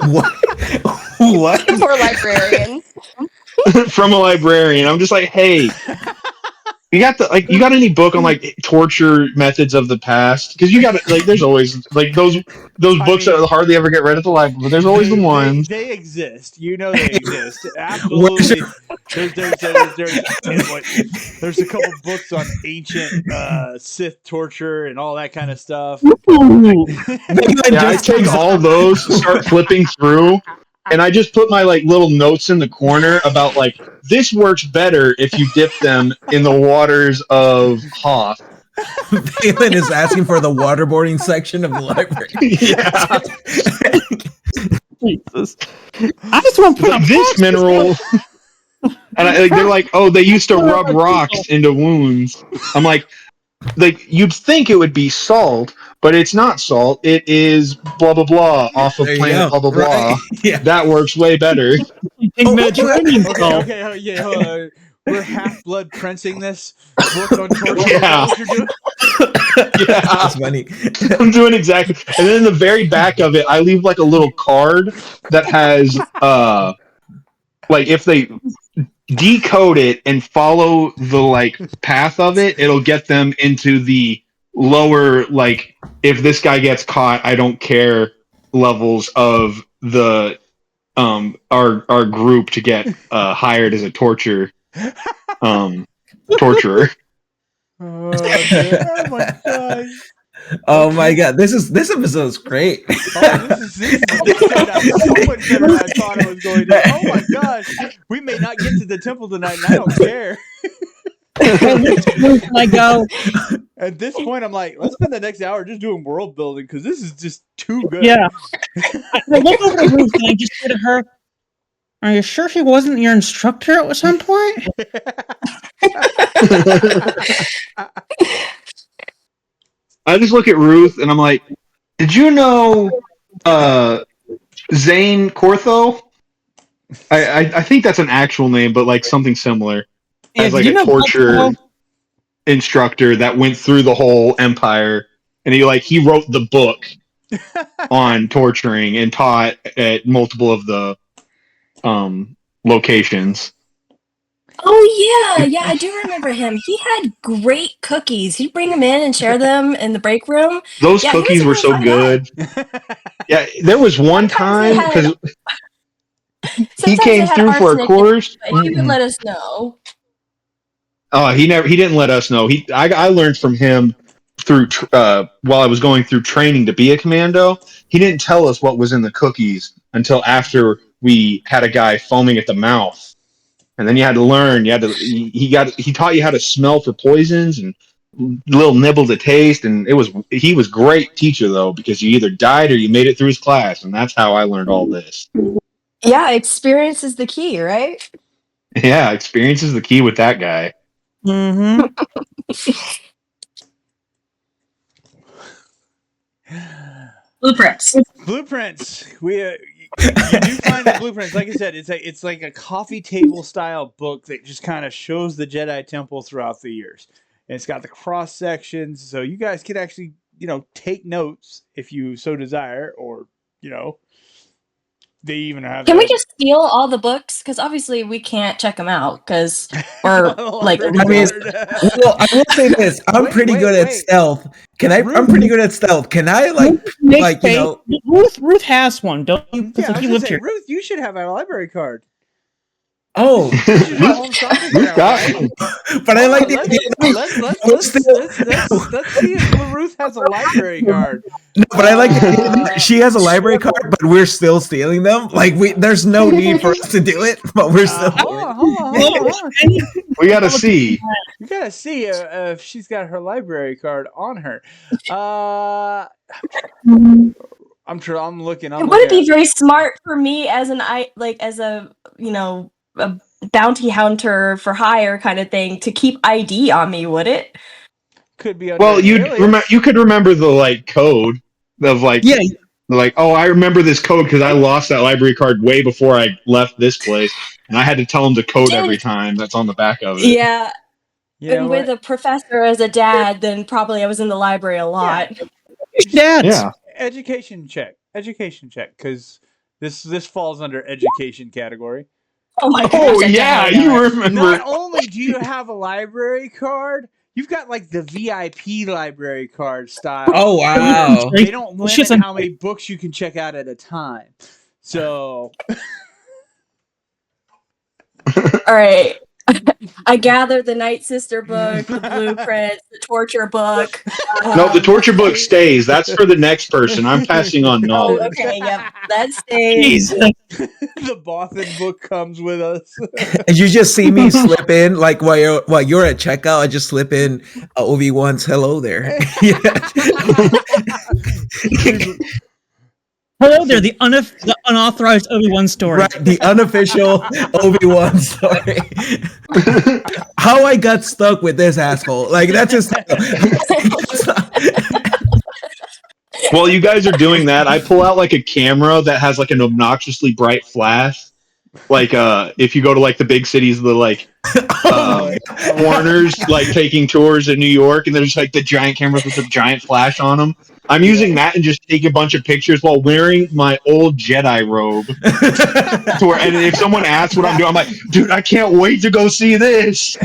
What? What? For librarians. From a librarian. I'm just like, hey, you got any book on like torture methods of the past? Because you got like, there's always like those books mean, that hardly ever get read at the library, but there's always the ones. They exist. You know they exist. Absolutely. There's a couple books on ancient Sith torture and all that kind of stuff. Ooh. Yeah, I take all those, start flipping through, and I just put my like little notes in the corner about like this works better if you dip them in the waters of Hoth. Valen is asking for the waterboarding section of the library. Yeah, Jesus. I just want to put like this mineral. And they're like, oh, they used to rub rocks into wounds. I'm like you'd think it would be salt, but it's not salt. It is blah blah blah off of There you planet go. blah blah blah. Right. Yeah. That works way better. in Mediterranean salt. Okay, yeah, hold on. We're half-blood printing this book on torture. Yeah. Is that what you're doing? Yeah, That's funny. I'm doing exactly. And then in the very back of it, I leave like a little card that has like if they decode it and follow the like path of it, it'll get them into the lower like if this guy gets caught, I don't care levels of the our group to get hired as a torturer. Oh, man. Oh my gosh. Oh my god, this episode is great. Oh, this turned out so much better than I thought it was going to. Oh my gosh. We may not get to the temple tonight, and I don't care. Can I go? At this point, I'm like, let's spend the next hour just doing world building because this is just too good. Yeah. I look over the roof and I just say to her, "Are you sure she wasn't your instructor at some point?" I just look at Ruth and I'm like, did you know Zane Cortho? I think that's an actual name, but like something similar. Yeah, As like did you a know torture Buffalo? instructor that went through the whole empire, and he wrote the book on torturing and taught at multiple of the locations. Oh yeah, I do remember him. He had great cookies. He'd bring them in and share them in the break room. Those Yeah, he was cookies a were really so fun guy. good. Yeah, there was one Sometimes they time had because he sometimes they came had through for a arsenic in it, course. but he would let us know. Oh, he didn't let us know. I learned from him through while I was going through training to be a commando. He didn't tell us what was in the cookies until after we had a guy foaming at the mouth, and then you had to learn. He taught you how to smell for poisons and little nibble to taste, and he was great teacher though, because you either died or you made it through his class, and that's how I learned all this. Yeah, experience is the key, right? Yeah, experience is the key with that guy. Mm-hmm. Blueprints. Blueprints. You do find the blueprints. Like I said, it's like a coffee table style book that just kind of shows the Jedi Temple throughout the years. And it's got the cross sections, so you guys can actually take notes if you so desire, or they even have. Can we just steal all the books? Because obviously we can't check them out because we're like I mean, Well, I will say this: I'm pretty good at stealth. I'm pretty good at stealth. Can I Ruth has one, don't you? Yeah, I Like, was he gonna lived say, here. Ruth, you should have a library card. Oh, You should have home science Ruth now, got right? one. but I like the Let's idea. see if Ruth has a library card. No, but I like the idea that she has a library card, but we're still stealing them. Like there's no need for us to do it, but we're still doing it. Hold on. We got to see. You gotta see if she's got her library card on her. I'm looking. Would it be very smart for me as as a a bounty hunter for hire kind of thing to keep ID on me? Would it? Could be under Well, an alias. you could remember the code of oh, I remember this code because I lost that library card way before I left this place, and I had to tell them the code every time that's on the back of it. Yeah. You know And with what? a professor as a dad, then probably I was in the library a lot. Dads. Yeah. Education check, because this falls under education category. Oh my gosh. Oh I yeah, definitely know you it. remember. Not only do you have a library card, you've got like the VIP library card style. Oh wow! They don't Well, she limit has how many books you can check out at a time. So All right. I gathered the Night Sister book, the blueprints, the torture book. No, the torture book stays. That's for the next person. I'm passing on Oh, knowledge. okay. Yep. That stays. Jesus. the Bothan book comes with us. And you just see me slip in, like while you're at checkout, I just slip in Obi-Wan's hello there. Hello there, the unauthorized Obi-Wan story. Right, the unofficial Obi-Wan story. How I got stuck with this asshole. Like that's just While you guys are doing that, I pull out like a camera that has like an obnoxiously bright flash. Like if you go to like the big cities, the foreigners like taking tours in New York, and there's like the giant cameras with the giant flash on them. I'm using that and just take a bunch of pictures while wearing my old Jedi robe. And if someone asks what I'm doing, I'm like, dude, I can't wait to go see this.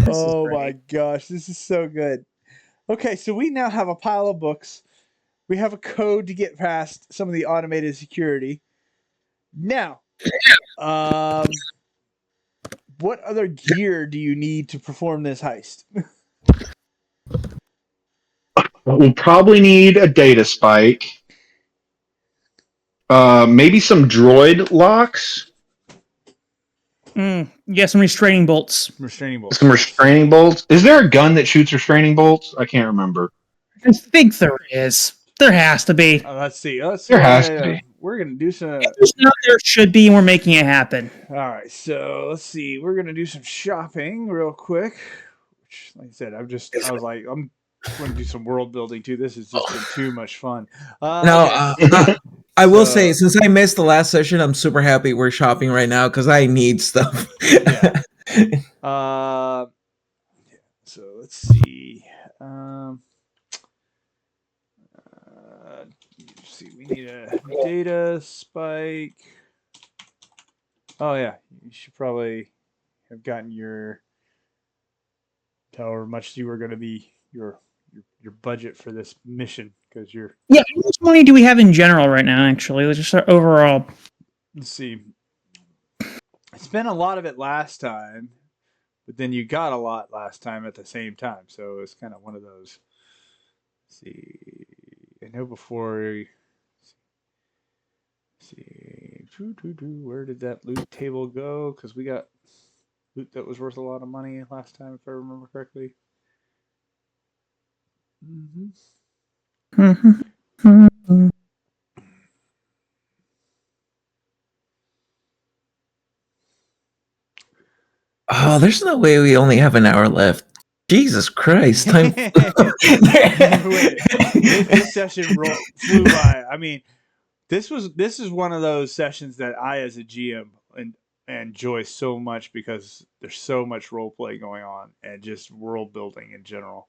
Oh my gosh, this is so good. Okay, so we now have a pile of books. We have a code to get past some of the automated security. Now, what other gear do you need to perform this heist? We'll probably need a data spike. Maybe some droid locks. Yeah, some restraining bolts. Restraining bolts. Some restraining bolts. Is there a gun that shoots restraining bolts? I can't remember. I think there is. There has to be. Let's see. There has to be. We're gonna do some. If there's not, there should be, and we're making it happen. All right, so let's see. We're gonna do some shopping real quick. Which, like I said, I'm going to do some world building too. This has just been too much fun. I will say, since I missed the last session, I'm super happy we're shopping right now because I need stuff. Yeah. So let's see. see. We need a data spike. Oh yeah, you should probably have gotten your however much you were going to be your budget for this mission because you're. Yeah, how much money do we have in general right now? Actually, let's just start overall. Let's see. I spent a lot of it last time, but then you got a lot last time at the same time, so it's kind of one of those. Let's see, I know before. Let's see, where did that loot table go? Because we got loot that was worth a lot of money last time, if I remember correctly. Oh, there's no way we only have an hour left. Jesus Christ! Time. Wait, this session flew by. I mean, this is one of those sessions that I, as a GM, enjoy so much because there's so much role play going on and just world building in general.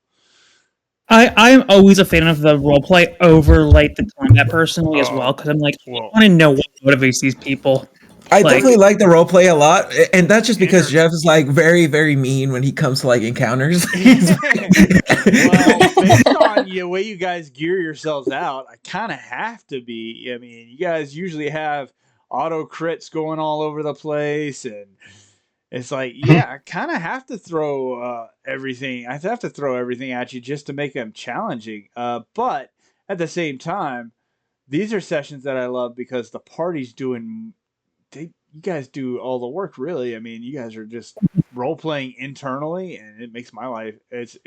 I'm always a fan of the roleplay over like the combat personally as well because I'm like I want to know what motivates these people. I definitely like the roleplay a lot, and that's just because Jeff is like very, very mean when he comes to like encounters. Well, based on the way you guys gear yourselves out, I kind of have to be. I mean, you guys usually have auto crits going all over the place, and it's like, yeah, I kind of have to throw everything. I have to throw everything at you just to make them challenging. But at the same time, these are sessions that I love because the party's doing. You guys do all the work, really. I mean, you guys are just role playing internally, and it makes my life. It's.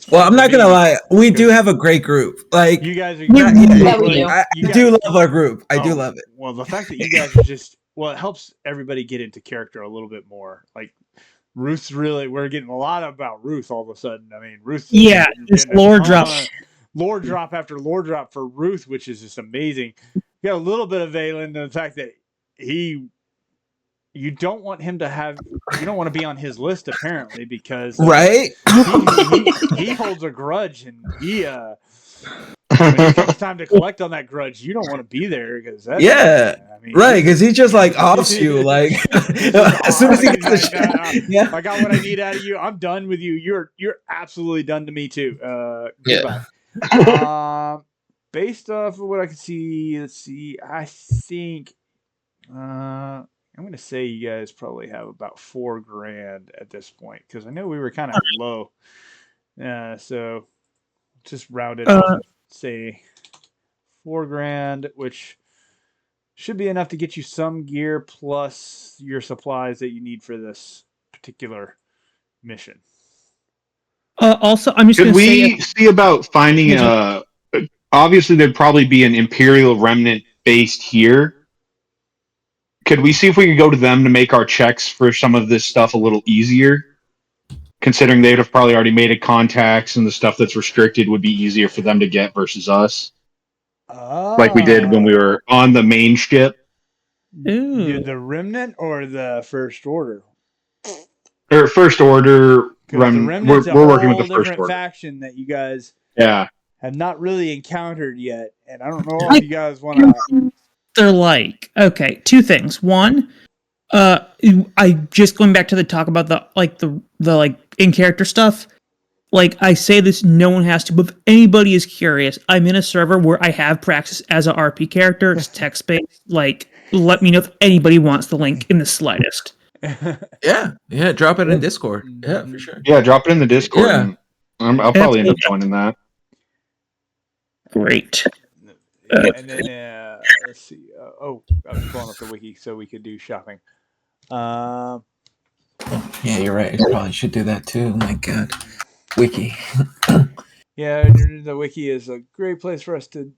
Well, I'm not gonna lie. We do have a great group. Like you guys are. Yeah, we do. I do love our group. I do love it. Well, the fact that you guys are just it helps everybody get into character a little bit more. Like Ruth's really, we're getting a lot about Ruth all of a sudden. I mean, Ruth. Yeah, just lore drop. Lore drop after lore drop for Ruth, which is just amazing. You got a little bit of Valen, the fact that you don't want him to have, you don't want to be on his list apparently because right he holds a grudge and when it comes time to collect on that grudge, you don't want to be there because right because he just like offs you like as soon as he gets the shot. I got what I need out of you. I'm done with you. You're absolutely done to me too. Goodbye. Based off of what I can see, let's see. I think I'm gonna say you guys probably have about $4,000 at this point because I know we were kind of low. So just round it up. Say $4,000, which should be enough to get you some gear plus your supplies that you need for this particular mission. Also, I'm just Could going to say... we see about finding obviously, there'd probably be an Imperial remnant based here. Could we see if we could go to them to make our checks for some of this stuff a little easier? Considering they'd have probably already made contacts and the stuff that's restricted would be easier for them to get versus us. Like we did when we were on the main ship. The Remnant or the First Order? Or First Order. We're working with the First Order faction that you guys have not really encountered yet, and I don't know if you guys want to. They're like, okay, two things. One, I just going back to the talk about the in character stuff. Like I say this, no one has to, but if anybody is curious, I'm in a server where I have Praxis as an RP character. It's text based. Like, let me know if anybody wants the link in the slightest. Yeah, drop it in Discord. Yeah, for sure. Yeah, drop it in the Discord. Yeah. I'll probably end up joining that. Great. And then let's see. I was pulling up the wiki so we could do shopping. Yeah, you're right. I probably should do that too. My God, wiki. Yeah, the wiki is a great place for us to.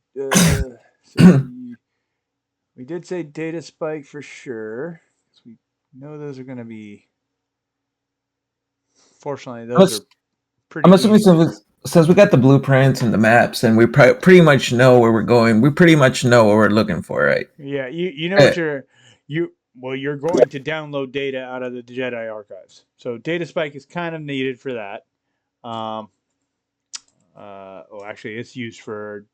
We did say data spike for sure. We know those are going to be. Fortunately, those are pretty. I'm assuming since we got the blueprints and the maps, and we pretty much know where we're going. We pretty much know what we're looking for, right? Yeah, you know what you're going to download data out of the Jedi archives. So data spike is kind of needed for that. Actually, it's used for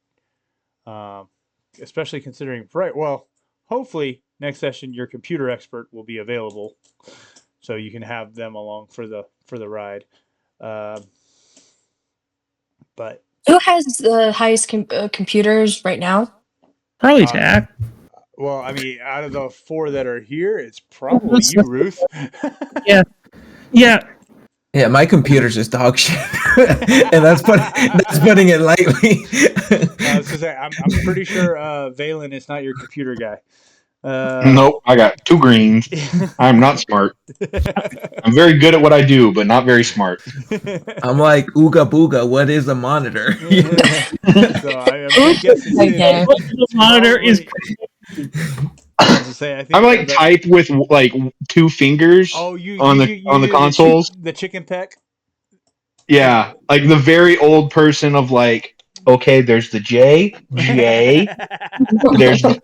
especially considering right. Well, hopefully next session your computer expert will be available, so you can have them along for the ride. Um, but Who has the highest computers right now? Probably Uh, Jack. well, I mean, out of the 4 that are here, it's probably you, Ruth. Yeah. Yeah. Yeah, my computer's just dog shit, and that's putting it lightly. I was gonna say, I'm pretty sure Valen is not your computer guy. Nope, I got 2 greens. I'm not smart. I'm very good at what I do, but not very smart. I'm like, ooga booga, what is a monitor? So I'm guessing Okay. The monitor is. I was to say, I think I'm like type with like 2 fingers oh, you on you the you on the do consoles. the chicken peck. Yeah, like the very old person of like, okay, there's the J, there's the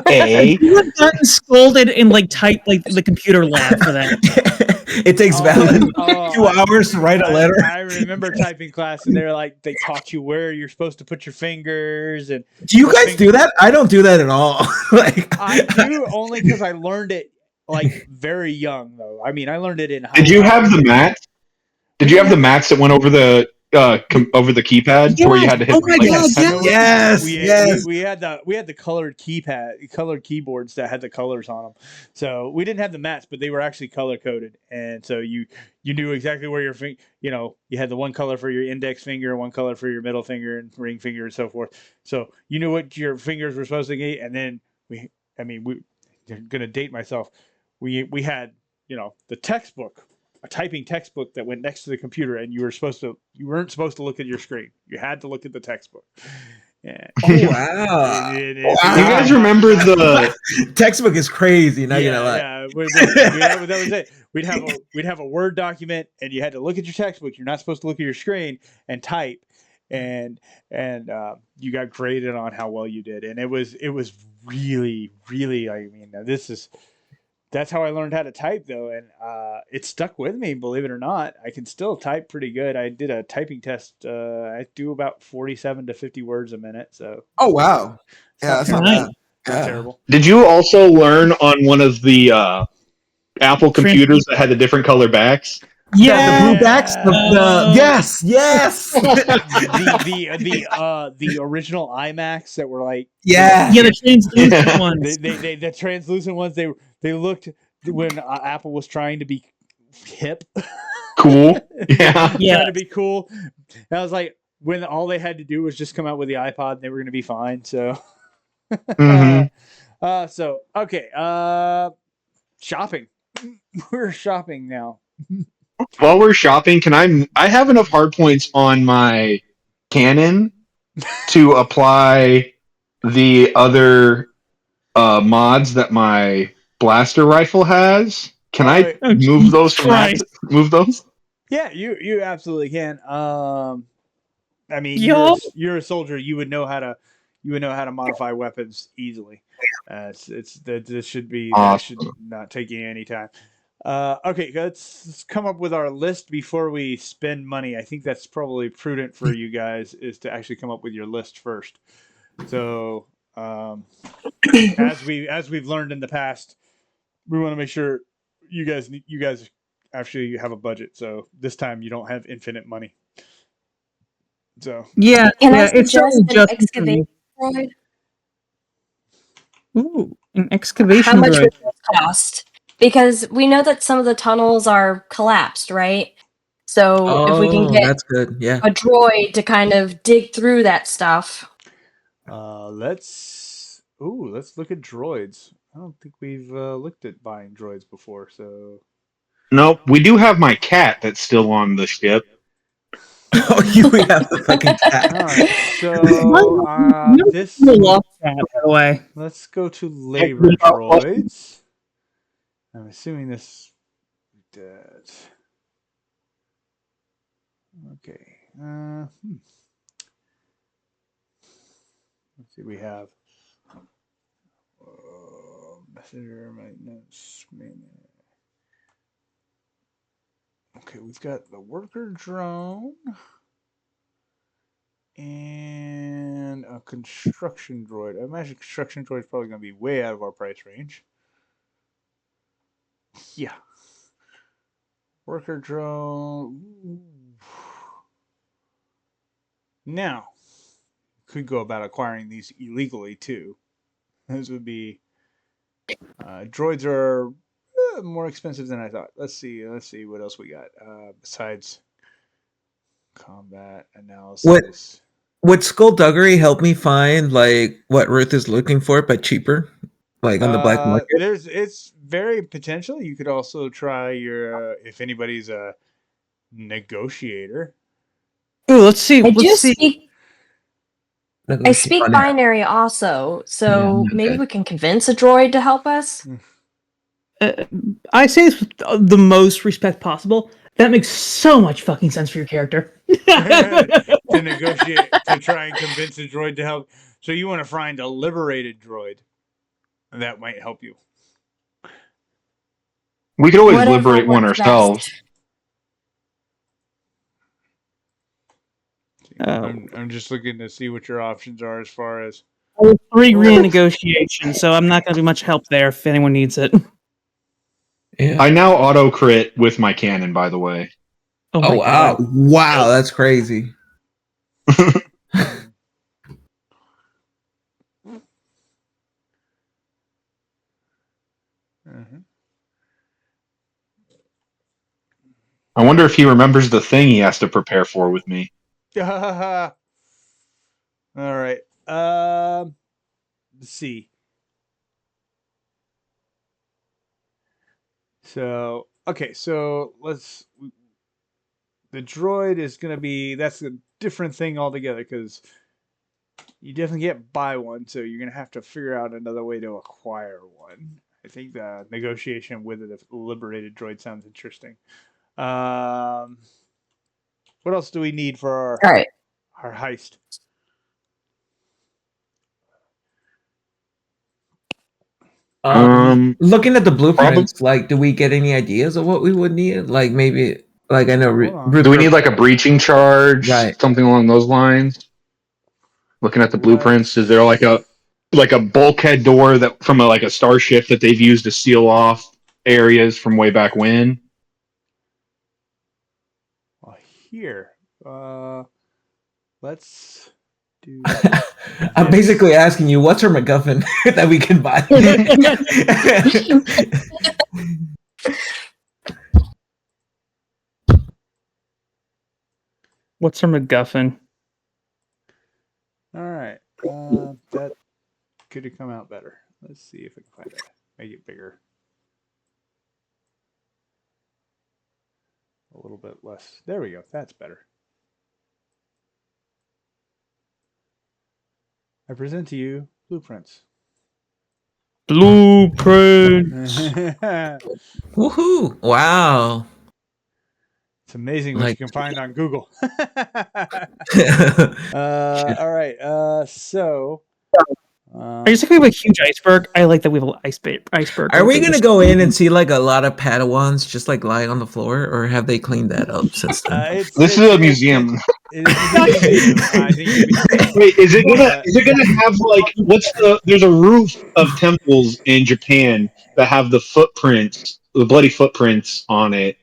A. You have gotten scolded in like type like the computer lab for that. It takes Valen Oh, 2 hours to write a letter. I remember typing class, and they're like, they taught you where you're supposed to put your fingers, and Do you what guys finger- do that? I don't do that at all. Like I do only because I learned it like very young, though. I mean, I learned it in high Did you school. have the mats? Did you have the mats that went over the over the keypad to where you had to hit? Oh my like, God, text? yes. Yes. We had the colored colored keyboards that had the colors on them. So we didn't have the mats, but they were actually color coded, and so you knew exactly where your finger. You know, you had the one color for your index finger, one color for your middle finger and ring finger, and so forth. So you knew what your fingers were supposed to get, and then I'm gonna date myself. We had the textbook, a typing textbook that went next to the computer, and you weren't supposed to look at your screen. You had to look at the textbook. Yeah. Oh wow. Do Do you guys remember the? Textbook is crazy, not gonna lie. Yeah. That was it. We'd have a Word document, and you had to look at your textbook. You're not supposed to look at your screen and type, and you got graded on how well you did, and it was really, really. I mean, that's how I learned how to type, though, and it stuck with me. Believe it or not, I can still type pretty good. I did a typing test. I do about 47 to 50 words a minute. So Oh wow. Yeah, that's not Nice. bad. not Yeah. terrible. Did you also learn on one of the Apple computers that had the different color backs? Yeah. The blue backs. Yes. The original iMacs that were like Yeah. Yeah, the translucent ones. they the translucent ones. They looked when Apple was trying to be hip. Cool. Yeah. Yeah. Trying to be cool. And I was like, when all they had to do was just come out with the iPod, and they were going to be fine. So, Mhm. so okay. Shopping. We're shopping now. While we're shopping, I have enough hard points on my Canon to apply the other mods that my blaster rifle has. Can I Oh, move those from that? Christ. Move those? yeah, you absolutely can. I mean, Yup. you're a soldier. You would know how to modify weapons easily. This should be that should Awesome. not take you any time. Okay, let's come up with our list before we spend money. I think that's probably prudent for you guys is to actually come up with your list first. So, as we've learned in the past, we want to make sure you guys actually have a budget. So this time you don't have infinite money. So Yeah. Can I yeah, it's suggest certainly an just excavation droid? Ooh, an excavation How much droid. would those cost? Because we know that some of the tunnels are collapsed, right? So if we can Oh, get that's good. Yeah. a droid to kind of dig through that stuff. let's look at droids. I don't think we've looked at buying droids before. So Nope. We do have my cat that's still on the ship. Oh, you have the fucking cat. all right. So this Lost that, by the way. let's go to labor droids. I'm assuming this dead. Okay. Let's see. We have messenger maintenance. Okay, we've got the worker drone and then a construction droid. I imagine construction droid is probably going to be way out of our price range. Yeah. Worker drone. Now, could go about acquiring these illegally too. Those would be droids are more expensive than I thought. Let's see what else we got besides combat analysis. Would Skullduggery help me find like what Ruth is looking for, but cheaper, like on the black market? It's very potential. You could also try your if anybody's a negotiator. Ooh, let's see. I do Let's see. speak. I Negotiate speak on that. binary also, so Yeah, maybe okay. we can convince a droid to help us. I say this with the most respect possible. That makes so much fucking sense for your character. To negotiate, to try and convince a droid to help. So you want to find a liberated droid, and that might help you. We could always Whatever liberate one works ourselves. best. I'm just looking to see what your options are as far as 3 green negotiation, so I'm not going to be much help there if anyone needs it. Yeah. I now auto crit with my cannon, by the way. Oh, Oh my wow, God. wow, that's crazy. I wonder if he remembers the thing he has to prepare for with me. All right. Let's see. So okay, so let's. The droid is gonna be that's a different thing altogether because you definitely can't buy one, so you're gonna have to figure out another way to acquire one. I think the negotiation with a liberated droid sounds interesting. What else do we need for All right. our heist? Looking at the blueprints, like, do we get any ideas of what we would need? Like, maybe, like, I know. Hold on. Ruth- Do we need like a breaching charge, Right. something along those lines? Looking at the blueprints, is there like a bulkhead door that from like a starship that they've used to seal off areas from way back when? Well, here, let's do. I'm basically asking you, what's our MacGuffin that we can buy? What's our MacGuffin? All right, that could have come out better. Let's see if I can find it. Make it bigger. A little bit less. There we go. That's better. I present to you blueprints. Blueprints. Woohoo! Wow. It's amazing what you Like- can find on Google. All right. So. Are you saying we have a huge iceberg? I like that we have an iceberg. Are we gonna go in and see like a lot of Padawans just like lying on the floor, or have they cleaned that up since then? This is a museum. I think you could- Wait, is it gonna have like there's a roof of temples in Japan that have the footprints, the bloody footprints on it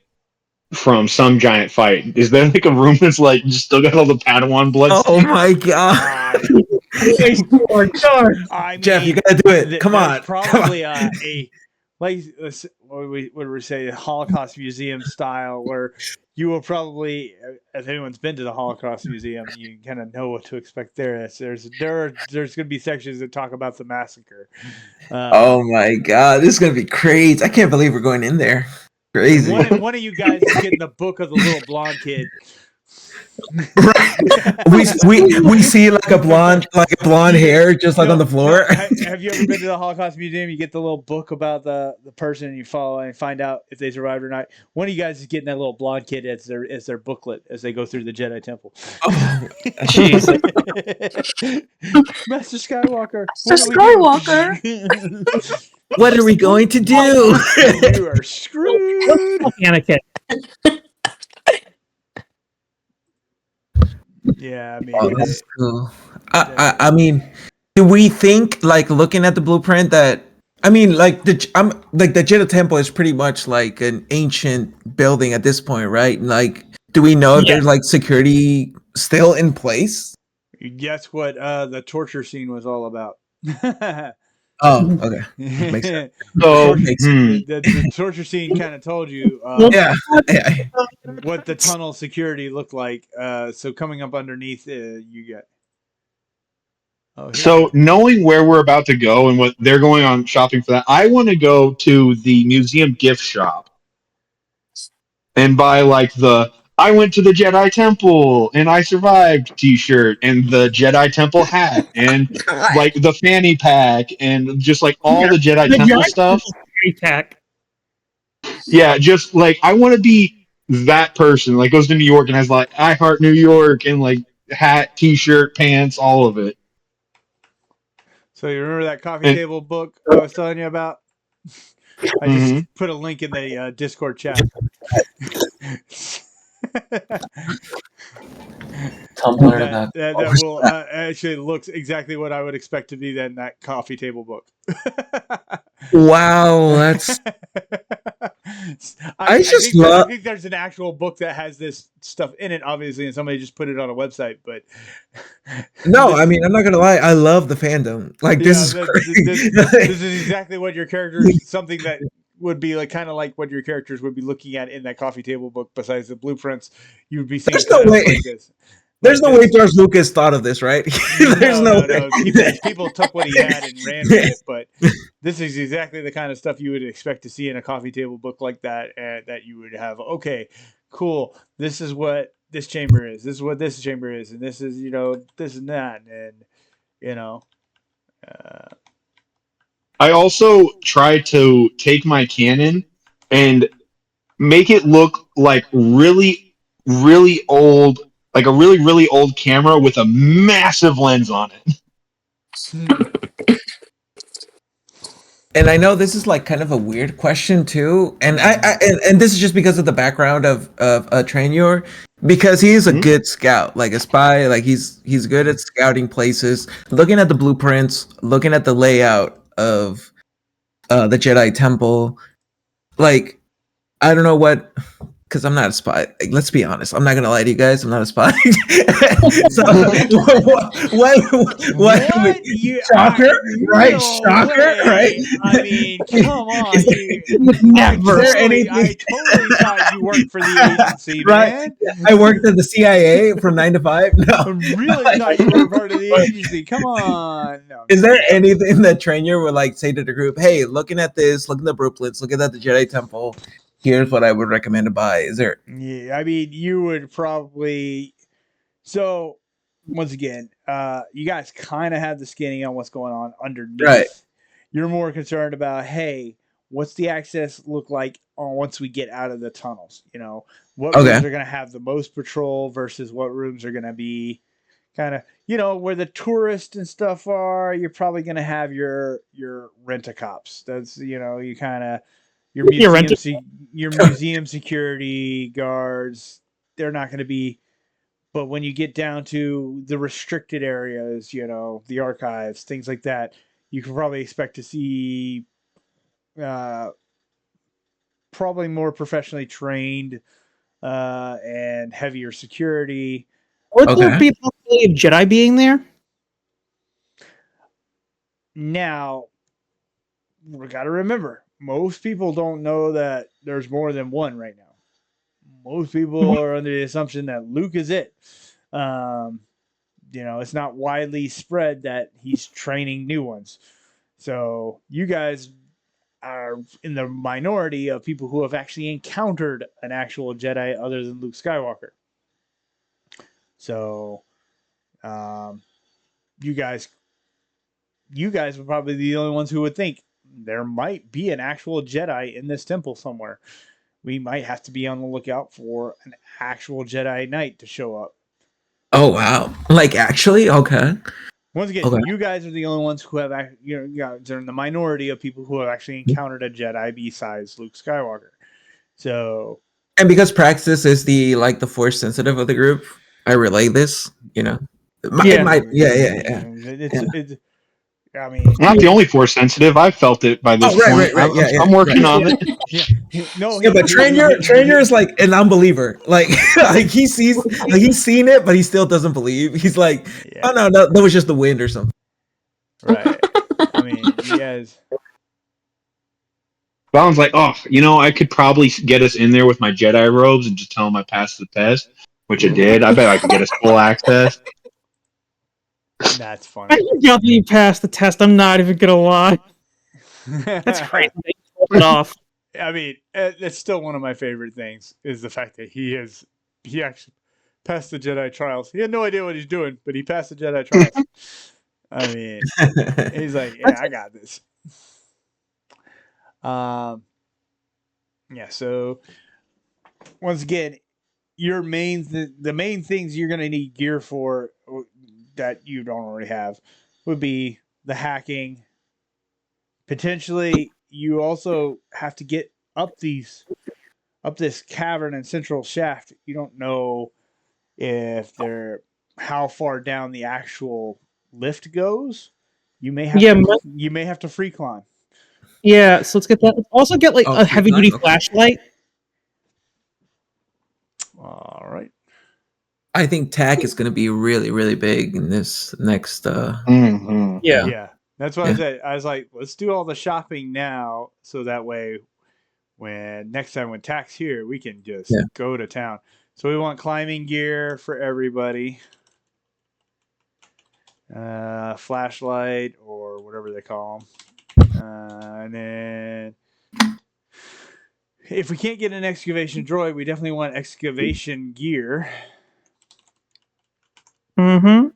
from some giant fight. Is there like a room that's like just still got all the Padawan blood? Oh my god, I Jeff, you mean, gotta do it. Come on, there's probably a like what would we say, a Holocaust museum style where you will probably, if anyone's been to the Holocaust Museum, you kind of know what to expect there. There's going to be sections that talk about the massacre. Oh my god, this is gonna be crazy! I can't believe we're going in there. Crazy. One of you guys is getting the book of the little blonde kid. we see like a blonde hair just like on the floor. Have you ever been to the Holocaust Museum? You get the little book about the person, and you follow and find out if they survived or not. One of you guys is getting that little blonde kid as their booklet as they go through the Jedi Temple. Oh, Jeez. Master Skywalker. Master Skywalker. what are we going to do? You are screwed. Anakin. Yeah, I mean, Oh, that's cool. Yeah. I mean, do we think like looking at the blueprint that I mean, like the Jeddah Temple is pretty much like an ancient building at this point, right? Like, do we know if Yeah. there's like security still in place? guess what the torture scene was all about. Oh, okay. Makes sense. So, Makes The torture scene kind of told you Yeah. Yeah. what the tunnel security looked like. So coming up underneath, you get. Oh, here so knowing where we're about to go and what they're going on shopping for that, I want to go to the museum gift shop and buy like the "I went to the Jedi Temple and I survived" T-shirt and the Jedi Temple hat and like the fanny pack and just like all the Jedi The Temple giant stuff. attack. Yeah, just like I want to be that person. Like goes to New York and has like "I Heart New York" and like hat, T-shirt, pants, all of it. So you remember that coffee And- table book I was telling you about? I just Mhm. put a link in the Discord chat. Tumblr that, that that will actually looks exactly what I would expect to be in that coffee table book. Wow, that's I just think I love- think there's an actual book that has this stuff in it, obviously, and somebody just put it on a website. But no. this- I mean, I'm not gonna lie. I love the fandom. Like this is great. this is exactly what your characters. Something that would be like kind of like what your characters would be looking at in that coffee table book. Besides the blueprints, you would be seeing There's no kind of way- like this. There's Like no way this. George Lucas thought of this, right? There's no way. People took what he had and ran with it, but this is exactly the kind of stuff you would expect to see in a coffee table book like that. That you would have. Okay, cool. This is what this chamber is. This is what this chamber is, and this is this and that, and you know. I also try to take my Canon and make it look like really, really old, like a really, really old camera with a massive lens on it. And I know this is like kind of a weird question too, and and this is just because of the background of Trainior, because he is a good scout, like a spy, like he's good at scouting places, looking at the blueprints, looking at the layout of the Jedi Temple. Like, I don't know what, because I'm not a spy. Like, let's be honest. I'm not gonna lie to you guys. I'm not a spy. So what shocker, right? No Shocker, way. right? I mean, come on. Never. I totally thought you worked for the agency, Right. man. I worked at the CIA from 9 to 5. I No. really thought you were part of the agency. Come on. No. Is there anything that Trainior would like say to the group? Hey, looking at this, looking at the blueprints, looking at the Jedi Temple. Here's what I would recommend to buy. Is there? Yeah, I mean, you would probably. So, once again, you guys kind of have the skinny on what's going on underneath. Right. You're more concerned about, hey, what's the access look like once we get out of the tunnels? What Okay. rooms are going to have the most patrol versus what rooms are going to be kind of, where the tourists and stuff are. You're probably going to have your rent-a-cops. That's, you kind of. Your museum security guards, they're not going to be. But when you get down to the restricted areas, the archives, things like that, you can probably expect to see probably more professionally trained and heavier security. Would Okay. there be a possibility of Jedi being there? Now, we got to remember, most people don't know that there's more than one right now. Most people are under the assumption that Luke is it. It's not widely spread that he's training new ones. So you guys are in the minority of people who have actually encountered an actual Jedi other than Luke Skywalker. So, you guys would probably be the only ones who would think there might be an actual Jedi in this temple somewhere. We might have to be on the lookout for an actual Jedi Knight to show up. Oh wow! Like actually, okay. Once again, Okay. you guys are the only ones who have, you're in the minority of people who have actually encountered a Jedi besides Luke Skywalker. So, And because Praxis is the Force sensitive of the group, I relay this, you know. Yeah. It might, yeah. It's. I mean, I'm not the only force sensitive. I've felt it by this Oh, right, point. right, yeah, I'm working right. on it. yeah. No, Yeah, but Trainer is like an unbeliever. Like, like he's seen it, but he still doesn't believe. He's like, Yeah. oh no, that was just the wind or something. Right. I mean, you guys. Balin's like, oh, I could probably get us in there with my Jedi robes and just tell him I passed the test, which I did. I bet I could get us full access. That's I funny. forgot that you passed the test. I'm not even gonna lie. That's crazy. That you pulled it off. I mean, it's still one of my favorite things is the fact that he actually passed the Jedi trials. He had no idea what he's doing, but he passed the Jedi trials. I mean, he's like, yeah, I got this. Yeah. So once again, the main things you're gonna need gear for that you don't already have would be the hacking. Potentially, you also have to get up this cavern and central shaft. You don't know if they're how far down the actual lift goes. You may have Yeah, to free climb. yeah. So let's get that. Let's also get like Oh, a heavy duty okay. flashlight. All right. I think tech is going to be really, really big in this next. Mm-hmm. Yeah. Yeah. That's what I said. I was like, let's do all the shopping now so that way when next time when Tack's here, we can just Yeah. go to town. So we want climbing gear for everybody. Flashlight or whatever they call them. And then if we can't get an excavation droid, we definitely want excavation gear. Mm-hmm.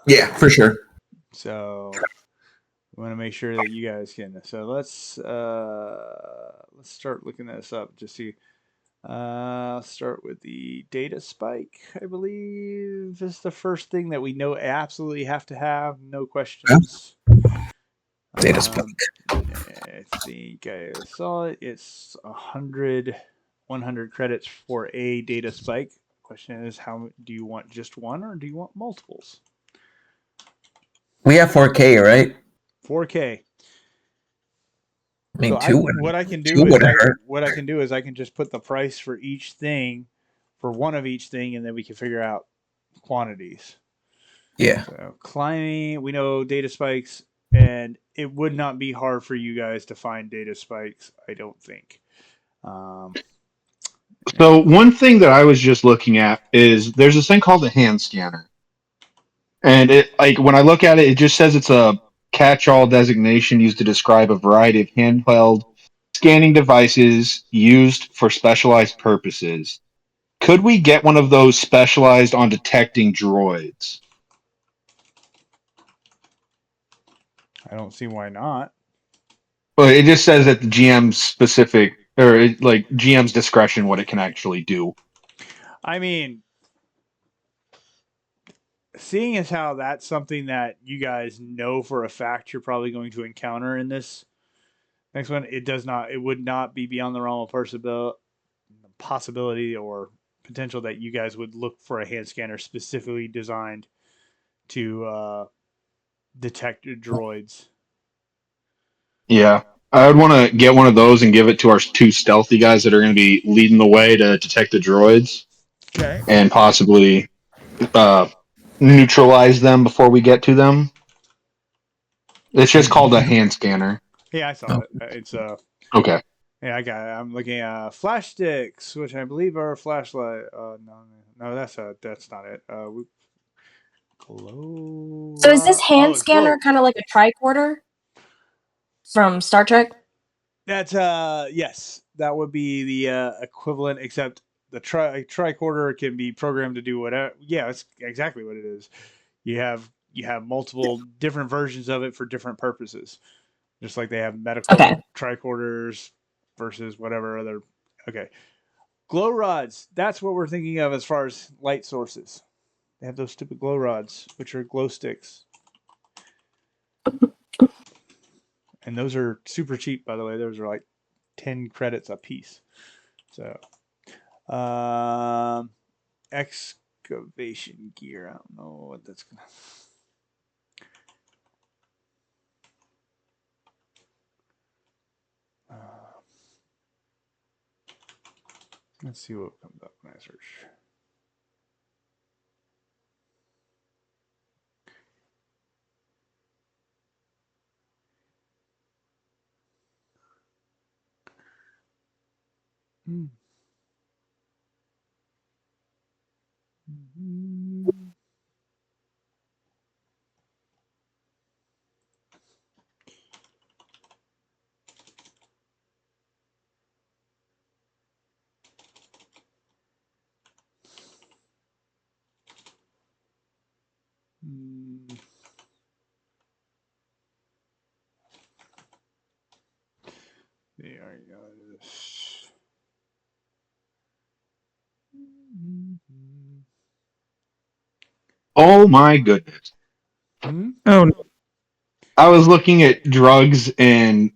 Yeah, for sure. So we want to make sure that you guys can. So let's start looking this up. Just see. Start with the data spike. I believe is the first thing that we know absolutely have to have. No questions. Data spike. I think I saw it. It's 100 credits for a data spike. Question is, how do you want just one or do you want multiples? We have 4K, right? 4K. I mean, So what I can do is I can just put the price for each thing, for one of each thing, and then we can figure out quantities. Yeah. So climbing, we know data spikes, and it would not be hard for you guys to find data spikes. I don't think. So one thing that I was just looking at is there's this thing called a hand scanner. And it like when I look at it, it just says it's a catch-all designation used to describe a variety of handheld scanning devices used for specialized purposes. Could we get one of those specialized on detecting droids? I don't see why not. But it just says that the GM's specific or like GM's discretion what it can actually do. I mean, seeing as how that's something that you guys know for a fact you're probably going to encounter in this next one, it would not be beyond the realm of possibility or potential that you guys would look for a hand scanner specifically designed to detect droids. Yeah. I would want to get one of those and give it to our two stealthy guys that are going to be leading the way to detect the droids Okay. and possibly neutralize them before we get to them. It's just called a hand scanner. Yeah, I saw it. It's Okay. yeah, I'm looking at flash sticks, which I believe are a flashlight. No, that's not it. Glow. So is this hand it's scanner glow. kind of like a tricorder from Star Trek? That's yes, that would be the equivalent, except the tricorder can be programmed to do whatever. Yeah, that's exactly what it is. You have multiple different versions of it for different purposes, just like they have medical tricorders versus whatever other. Okay, glow rods. That's what we're thinking of as far as light sources. They have those stupid glow rods, which are glow sticks. And those are super cheap, by the way. Those are like 10 credits a piece. So, excavation gear. I don't know what that's gonna. Let's see what comes up when I search. Hmm. Mhm. Mm. There you go. This. Oh my goodness. Hmm? Oh, I was looking at drugs and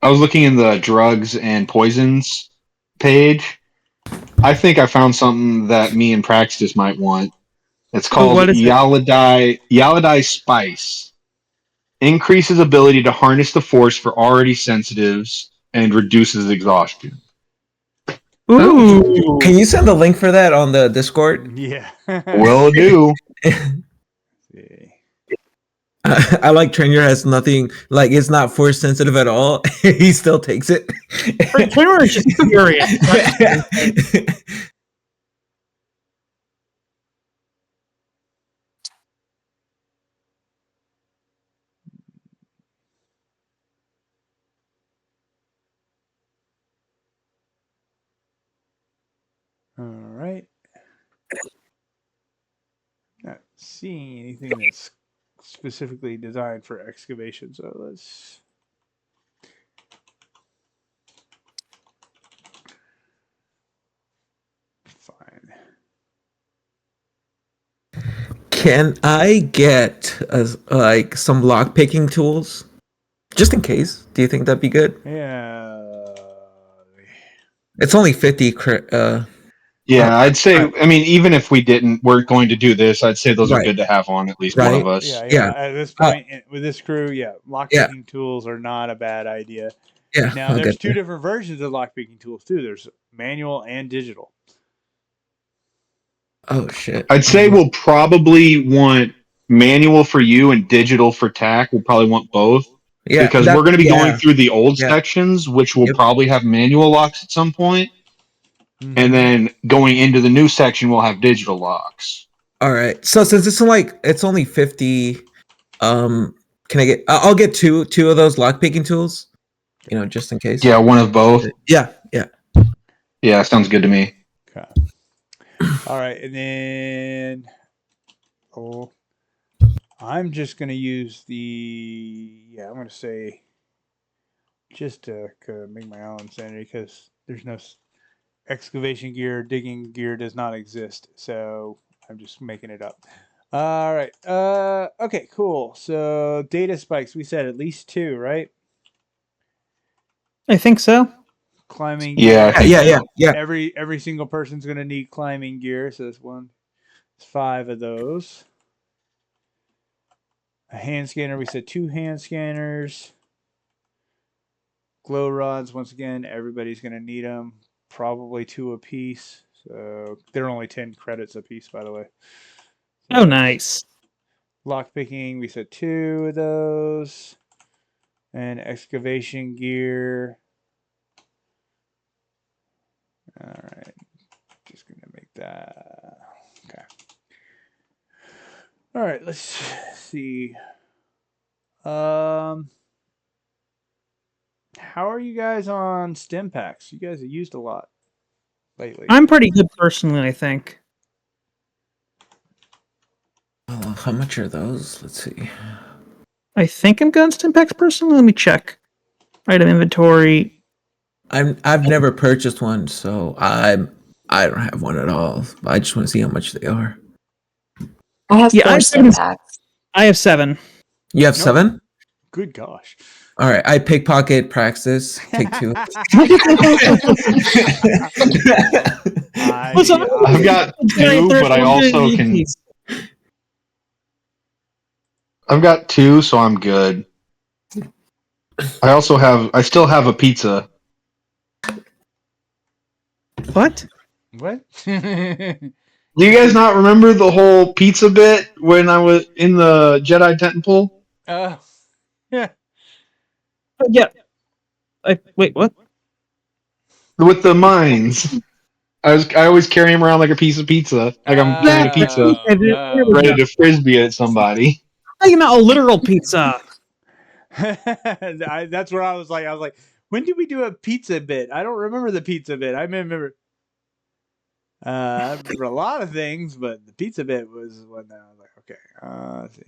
I was looking in the drugs and poisons page. I think I found something that me and Praxis might want. It's oh, called what is it? Yalidai Spice. Increases ability to harness the force for already sensitives and reduces exhaustion. Ooh. Can you send the link for that on the Discord? Yeah. Will do. See. I like Trainer has nothing, like it's not force sensitive at all. He still takes it. Trainer is just furious. All right. Not seeing anything that's specifically designed for excavation, so let's. Fine. Can I get like some lock picking tools, just in case? Do you think that'd be good? Yeah. It's only 50. Yeah, I'd say. uh, I mean, even if we weren't going to do this, I'd say those are right, good to have on at least one of right. us. Yeah, Yeah, yeah. At this uh, point with this crew, yeah, yeah, lockpicking tools are not a bad idea. yeah. Now, I'll there's get two there. different versions of lockpicking tools too. There's manual and digital. Oh shit. I'd say we'll probably want manual for you and digital for TAC. We'll probably want both Yeah, because that. we're going to be going Yeah, through the old yeah. sections, which will Yep. probably have manual locks at some point, and Mhm. then going into the new section, we'll have digital locks. All right. So since it's only 50, can I get? I'll get two of those lock picking tools. You know, just in case. Yeah, one of both. Yeah, yeah. Yeah, sounds good to me. Okay. All right, and then I'm just gonna use I'm gonna say just to make my own sanity because there's no excavation gear, digging gear does not exist, so I'm just making it up. All right. Okay. Cool. So data spikes. We said at least 2, right? I think so. Climbing Yeah, I gear. think Yeah. Every single person's gonna need climbing gear. So that's 5 of those. A hand scanner. We said 2 hand scanners. Glow rods. Once again, everybody's gonna need them. Probably 2 apiece. So they're only 10 credits apiece, by the way. So Oh, nice. lockpicking. We said 2 of those. And excavation gear. All right. Just gonna make that. Okay. All right. Let's see. How are you guys on stim packs? You guys have used a lot lately. I'm pretty good personally, I think. Oh, how much are those? Let's see. I think I'm good on stim packs personally. Let me check. Item inventory. I've never purchased one, so I don't have one at all. I just want to see how much they are. I have Yeah, 4 I've stim been- packs. I have 7. You have Nope. 7? Good gosh. All right, I pickpocket Praxis. Take 2. What's up? I've got Giant 2, but I also meat can. piece. I've got 2, so I'm good. I still have a pizza. What? What? Do you guys not remember the whole pizza bit when I was in the Jedi Temple Yeah. Yeah. Wait, what? with the mines? I always carry him around like a piece of pizza, like I'm carrying a pizza, ready to frisbee at somebody. Talking about a literal pizza. That's where I was like, when did we do a pizza bit? I don't remember the pizza bit. I remember a lot of things, but the pizza bit was when I was like, okay, let's see.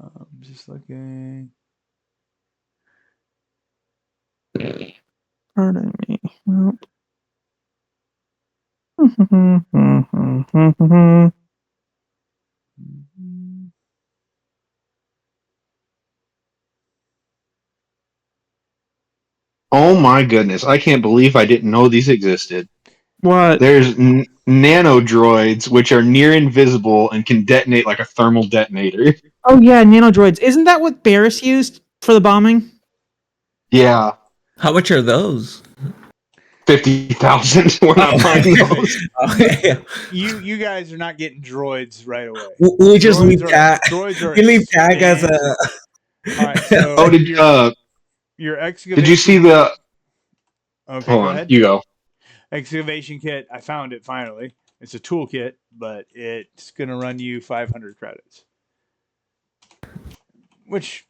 I'm just looking. Pardon me. Oh my goodness! I can't believe I didn't know these existed. What? There's nano droids which are near invisible and can detonate like a thermal detonator. Oh yeah, nanodroids. Isn't that what Barris used for the bombing? Yeah, How much are those? 50,000. We're not buying those. Okay. You guys are not getting droids right away. We just Droids leave are- tag. droids are We leave tag as a. expensive. All right, so Oh, your excavation. did you see the? Okay, Hold go on, ahead. you go. Excavation kit. I found it finally. It's a toolkit, but it's gonna run you 500 credits, which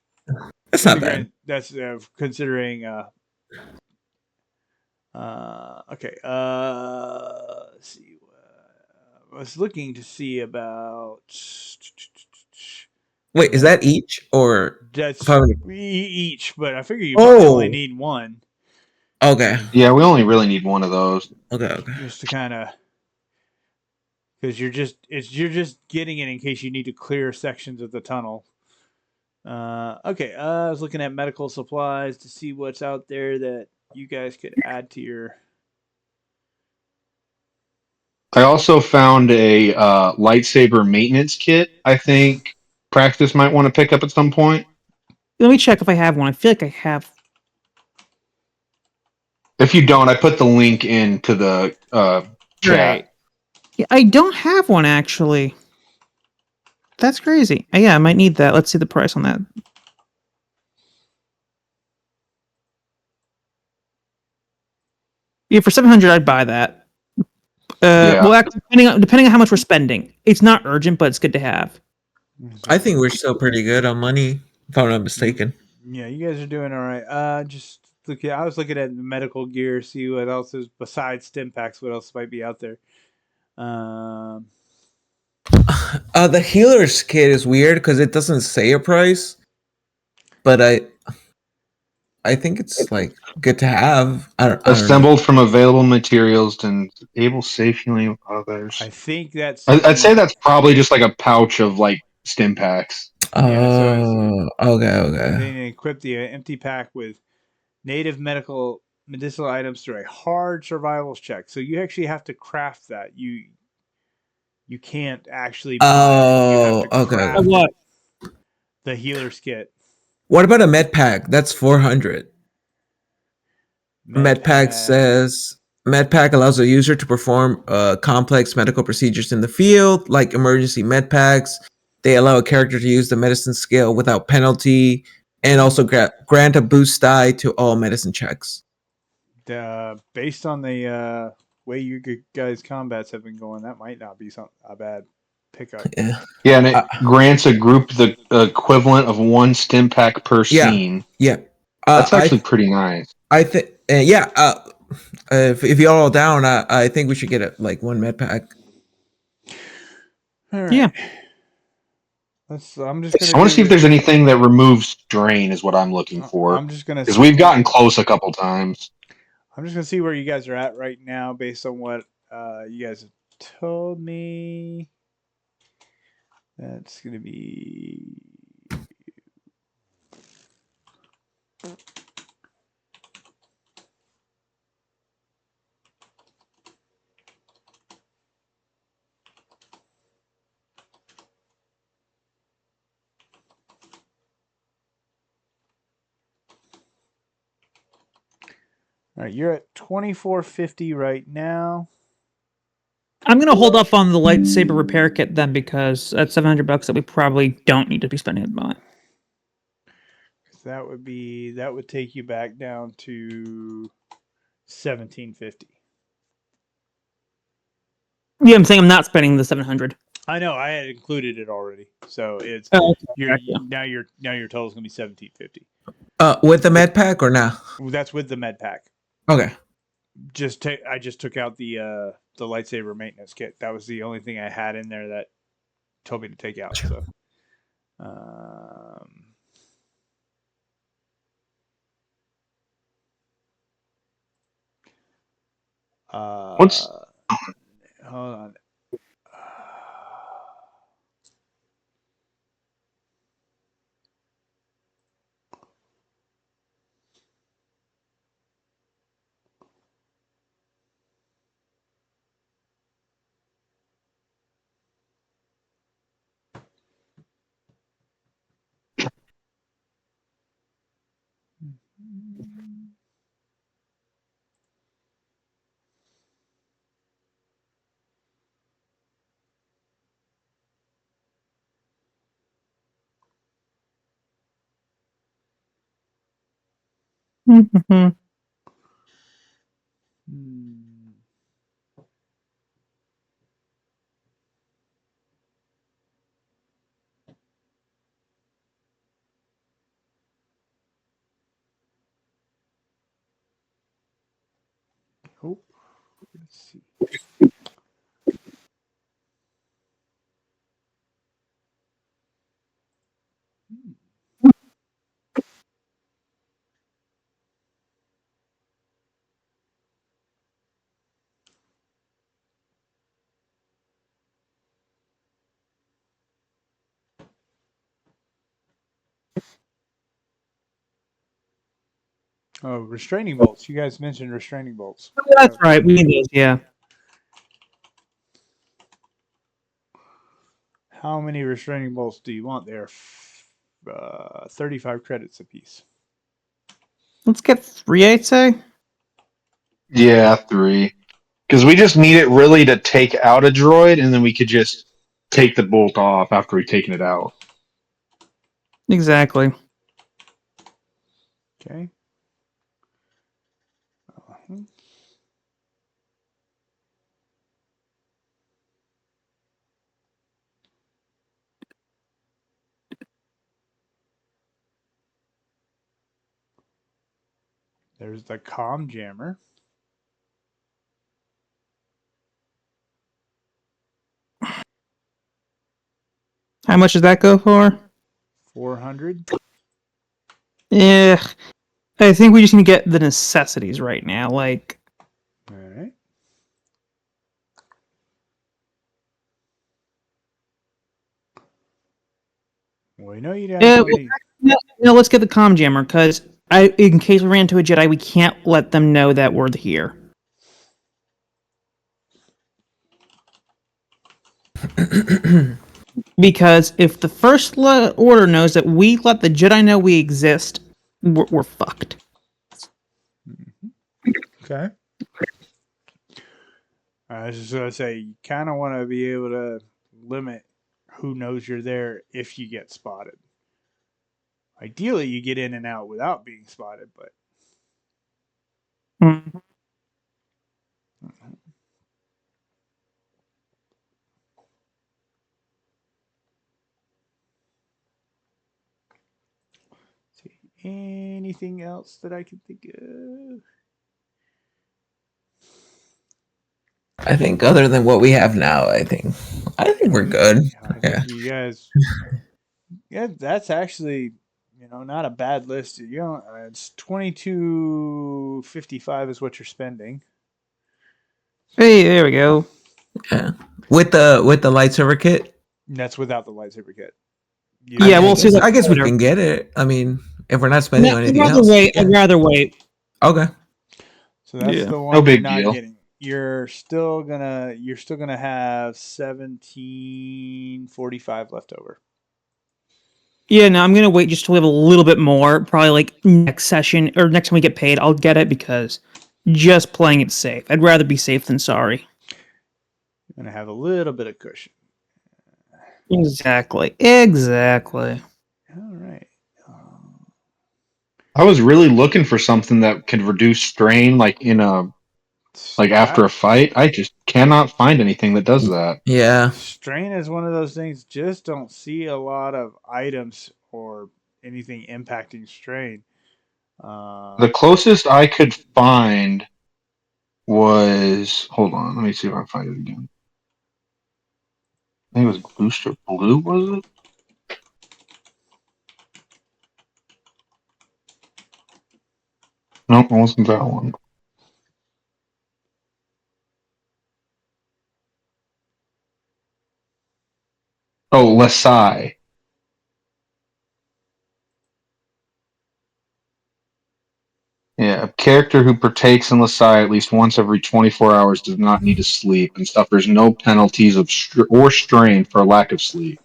That's not bad. That's considering. Okay. Let's see. I was looking to see about. Wait, is that each or? That's 500? each, but I figure you probably only Oh. need one. Okay. Yeah, we only really need one of those. Okay. Just to kind of, because you're just getting it in case you need to clear sections of the tunnel. Okay. I was looking at medical supplies to see what's out there that you guys could add to your. I also found a lightsaber maintenance kit. I think Practice might want to pick up at some point. Let me check if I have one. I feel like I have. If you don't, I put the link into the chat. Right. Yeah, I don't have one actually. That's crazy. Yeah, I might need that. Let's see the price on that. Yeah, for 700, I'd buy that. Yeah. Well, actually, depending on how much we're spending, it's not urgent, but it's good to have. I think we're still pretty good on money, if I'm not mistaken. Yeah, you guys are doing all right. Just look. I was looking at medical gear, see what else is besides stim packs. What else might be out there? The healer's kit is weird because it doesn't say a price, but I think it's like good to have. I don't know. Assembled from available materials to enable safe healing of others. I think that's. I'd say that's probably just like a pouch of like stim packs. Oh, okay. They equip the empty pack with native medicinal items through a hard survival check. So you actually have to craft that. You can't actually. Buy it. You have to Oh, okay. craft What? the healer's kit. What about a med pack? That's 400. MedPack says MedPack allows a user to perform complex medical procedures in the field, like emergency medpacks. They allow a character to use the medicine skill without penalty, and also grant a boost die to all medicine checks. Based on the way you guys' combats have been going, that might not be a bad pickup. Yeah, and it grants a group the equivalent of one stim pack per scene. Yeah. That's actually pretty nice. I think, if you're all down, I think we should get it like one med pack. All right. Yeah. I'm just gonna. I want to see if there's anything that removes drain. Is what I'm looking for. I'm just gonna. Because we've gotten close a couple times. I'm just gonna see where you guys are at right now, based on what you guys have told me. That's gonna be All right, you're at 2450 right now. I'm gonna hold up on the lightsaber repair kit then, because that's $700 that we probably don't need to be spending at the moment. That would take you back down to 1750. Yeah, I'm saying I'm not spending the 700. I know I had included it already, so it's Oh, okay. you're Gotcha. now your total is gonna be 1750. With the med pack or no? That's with the med pack. Okay. I just took out the lightsaber maintenance kit. That was the only thing I had in there that told me to take out. So, What's- hold on. Mhm. Hmm. Oh, let's see. Oh, restraining bolts. You guys mentioned restraining bolts. That's right. We need those. Yeah. How many restraining bolts do you want there? 35 credits apiece. Let's get 3, I'd say. Yeah, 3. Because we just need it really to take out a droid, and then we could just take the bolt off after we've taken it out. Exactly. Okay. Uh-huh. There's the comm jammer. How much does that go for? 400. Yeah. I think we just need to get the necessities right now. Like, All right. Well, you know you guys yeah, don't need. no, let's get the comm jammer, because in case we ran into a Jedi, we can't let them know that we're here. Because if the First Order knows that we let the Jedi know we exist, we're fucked. Okay. I was just gonna say, you kind of want to be able to limit who knows you're there if you get spotted. Ideally, you get in and out without being spotted, but Mhm. see anything else that I can think of. I think other than what we have now, I think we're good. I think Yeah. you guys. Yeah, that's actually not a bad list. It's 2255 is what you're spending. Hey, there we go. Yeah. With the lightsaber kit. And that's without the lightsaber kit. Yeah, we'll I see guess, that I guess we later. can get it. I mean, If we're not spending No, on I'd anything rather else. wait. Yeah. I'd rather wait. Okay. So that's Yeah. the one No you're big not deal. getting. You're still gonna have 1745 left over. Yeah, no, I'm gonna wait just till we have a little bit more. Probably like next session or next time we get paid, I'll get it because just playing it safe. I'd rather be safe than sorry. You're gonna have a little bit of cushion. Exactly. All right. I was really looking for something that could reduce strain, like after a fight. I just cannot find anything that does that. Yeah. Strain is one of those things. Just don't see a lot of items or anything impacting strain. The closest I could find was, hold on, let me see if I can find it again. I think it was Booster Blue, was it? Nope, it wasn't that one. Oh, Lesai. Yeah, a character who partakes in Lesai at least once every 24 hours does not need to sleep and suffers no penalties or strain for lack of sleep.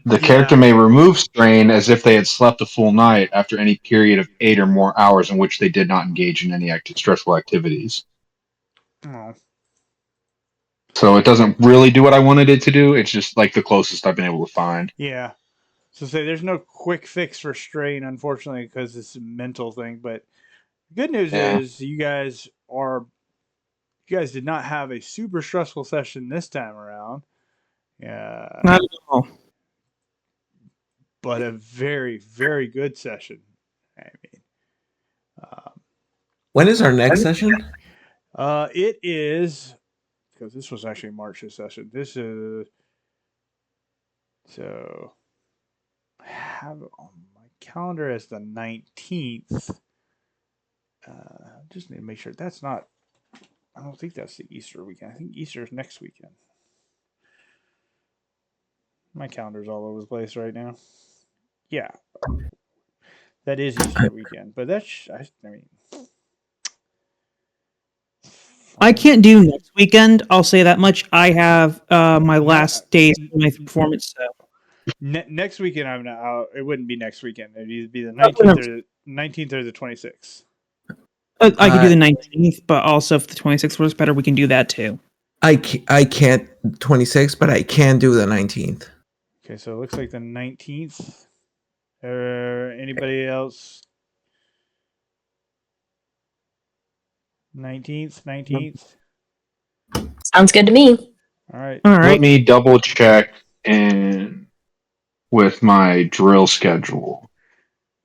The character may remove strain as if they had slept a full night after any period of 8 or more hours in which they did not engage in any stressful activities. Oh. So it doesn't really do what I wanted it to do. It's just like the closest I've been able to find. Yeah. So say there's no quick fix for strain, unfortunately, because it's a mental thing. But the good news Yeah. is you guys did not have a super stressful session this time around. Yeah. Not at all. But a very, very good session. I mean, When is our next session? it is because this was actually March's session. This is so I have it on my calendar as the 19th. Just need to make sure that's not. I don't think that's the Easter weekend. I think Easter is next weekend. My calendar's all over the place right now. Yeah, that is Easter weekend, but that's I mean. I can't do next weekend. I'll say that much. I have my last days of my performance. So Next weekend, I'm not. It wouldn't be next weekend. It'd either be the no. 19th or the 26th. I could do the 19th, but also if the 26th works better, we can do that too. I can't 26, but I can do the 19th. Okay, so it looks like the 19th. Anybody else? 19th. Sounds good to me. All right. All Let right. me double check and with my drill schedule,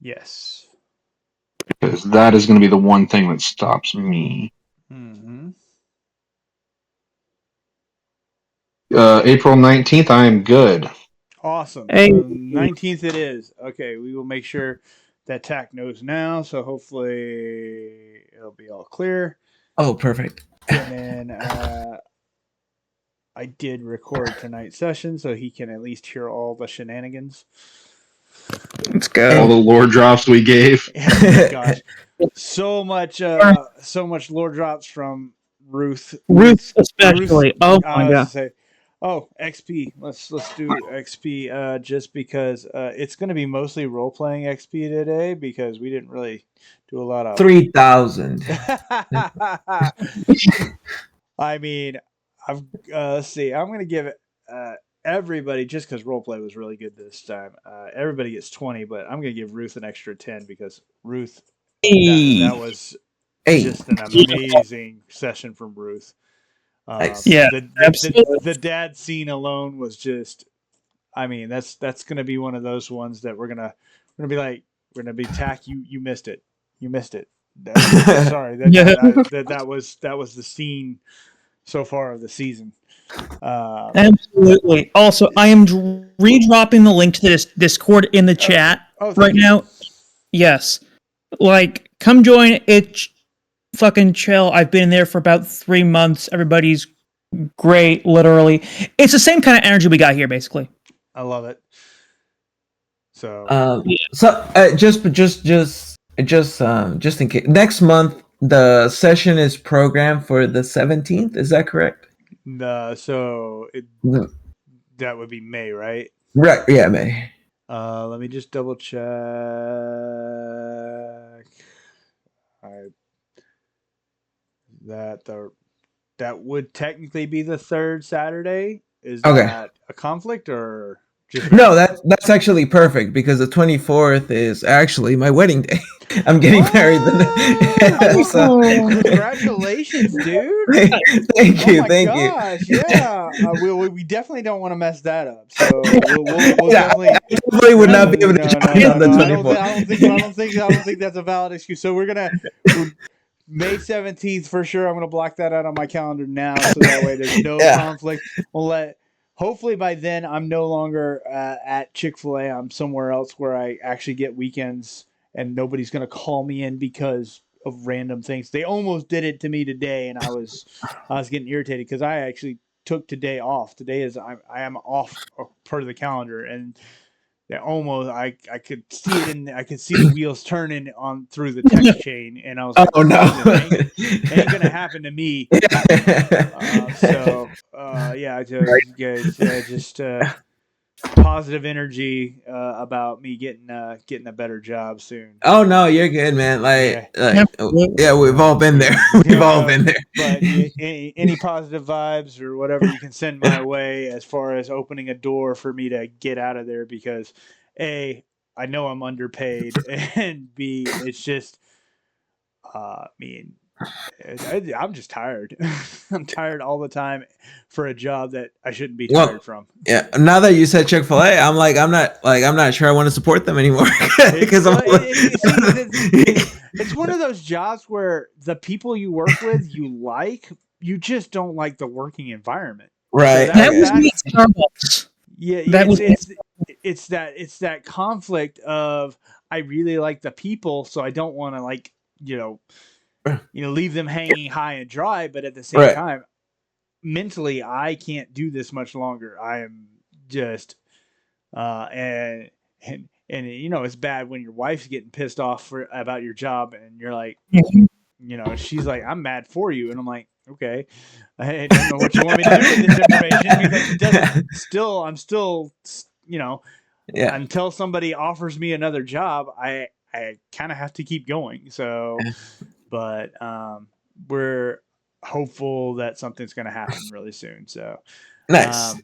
Yes. because that is going to be the one thing that stops me. Mm-hmm. April 19th, I am good. Awesome. Hey. So 19th it is. Okay, we will make sure that TAC knows now. So hopefully it'll be all clear. Oh, perfect. And then I did record tonight's session, so he can at least hear all the shenanigans. Let's All go. the lore drops we gave. Oh my gosh, so much lore drops from Ruth. Ruth especially. Ruth, Oh I my was god. to say, oh XP. Let's do XP. Just because it's going to be mostly role playing XP today because we didn't really do a lot of 3,000. I mean, let's see. I'm going to give it everybody just because roleplay was really good this time. Everybody gets 20, but I'm going to give Ruth an extra 10 because Ruth that was just an amazing session from Ruth. Nice. Yeah, the dad scene alone was just. I mean, that's going to be one of those ones that we're gonna be like, we're gonna be TAC. You missed it. You missed it. Sorry. That was the scene so far of the season. Absolutely. Also, I am redropping the link to this Discord in the chat right now. Yes. Like, come join it. Fucking chill. I've been in there for about 3 months. Everybody's great, literally. It's the same kind of energy we got here, basically. I love it. So Just in case, next month the session is programmed for the 17th. Is that correct? that would be May, right? Right. Yeah, May. Let me just double check. That would technically be the third Saturday. Is Okay. that a conflict or just No, that's actually perfect because the 24th is actually my wedding day. I'm getting married. Congratulations, dude! Thank you, Oh my you. gosh, yeah. We definitely don't want to mess that up. So we'll Yeah, definitely. I definitely would not be able to join on the I don't 24th. think that's a valid excuse. So we're May 17th for sure. I'm gonna block that out on my calendar now, so that way there's no Yeah. conflict. Hopefully by then I'm no longer at Chick-fil-A. I'm somewhere else where I actually get weekends, and nobody's gonna call me in because of random things. They almost did it to me today, and I was getting irritated because I actually took today off. Today is I am off per the calendar, and almost I could see it I could see the wheels turning on through the text chain, and I was like, Oh no, ain't gonna happen to me. Just positive energy about me getting a better job soon. Oh no, you're good, man. Yeah. Yeah, we've all been there. We've all been there. But any positive vibes or whatever you can send my way as far as opening a door for me to get out of there, because A, I know I'm underpaid, and B, it's just I'm just tired. I'm tired all the time for a job that I shouldn't be tired from. Yeah. Now that you said Chick-fil-A, I'm not sure I want to support them anymore because It's one of those jobs where the people you work with, you just don't like the working environment. Right. So That was me at Starbucks. Yeah, That was it's that conflict of, I really like the people, so I don't want to leave them hanging high and dry, but at the same Right. time, mentally, I can't do this much longer. I am just and it's bad when your wife's getting pissed off about your job, and you're like, she's like, I'm mad for you, and I'm like, okay, I don't know what you want me to do with this information, because it doesn't. I'm still, Yeah. until somebody offers me another job, I kind of have to keep going. So, but we're hopeful that something's going to happen really soon. So Nice.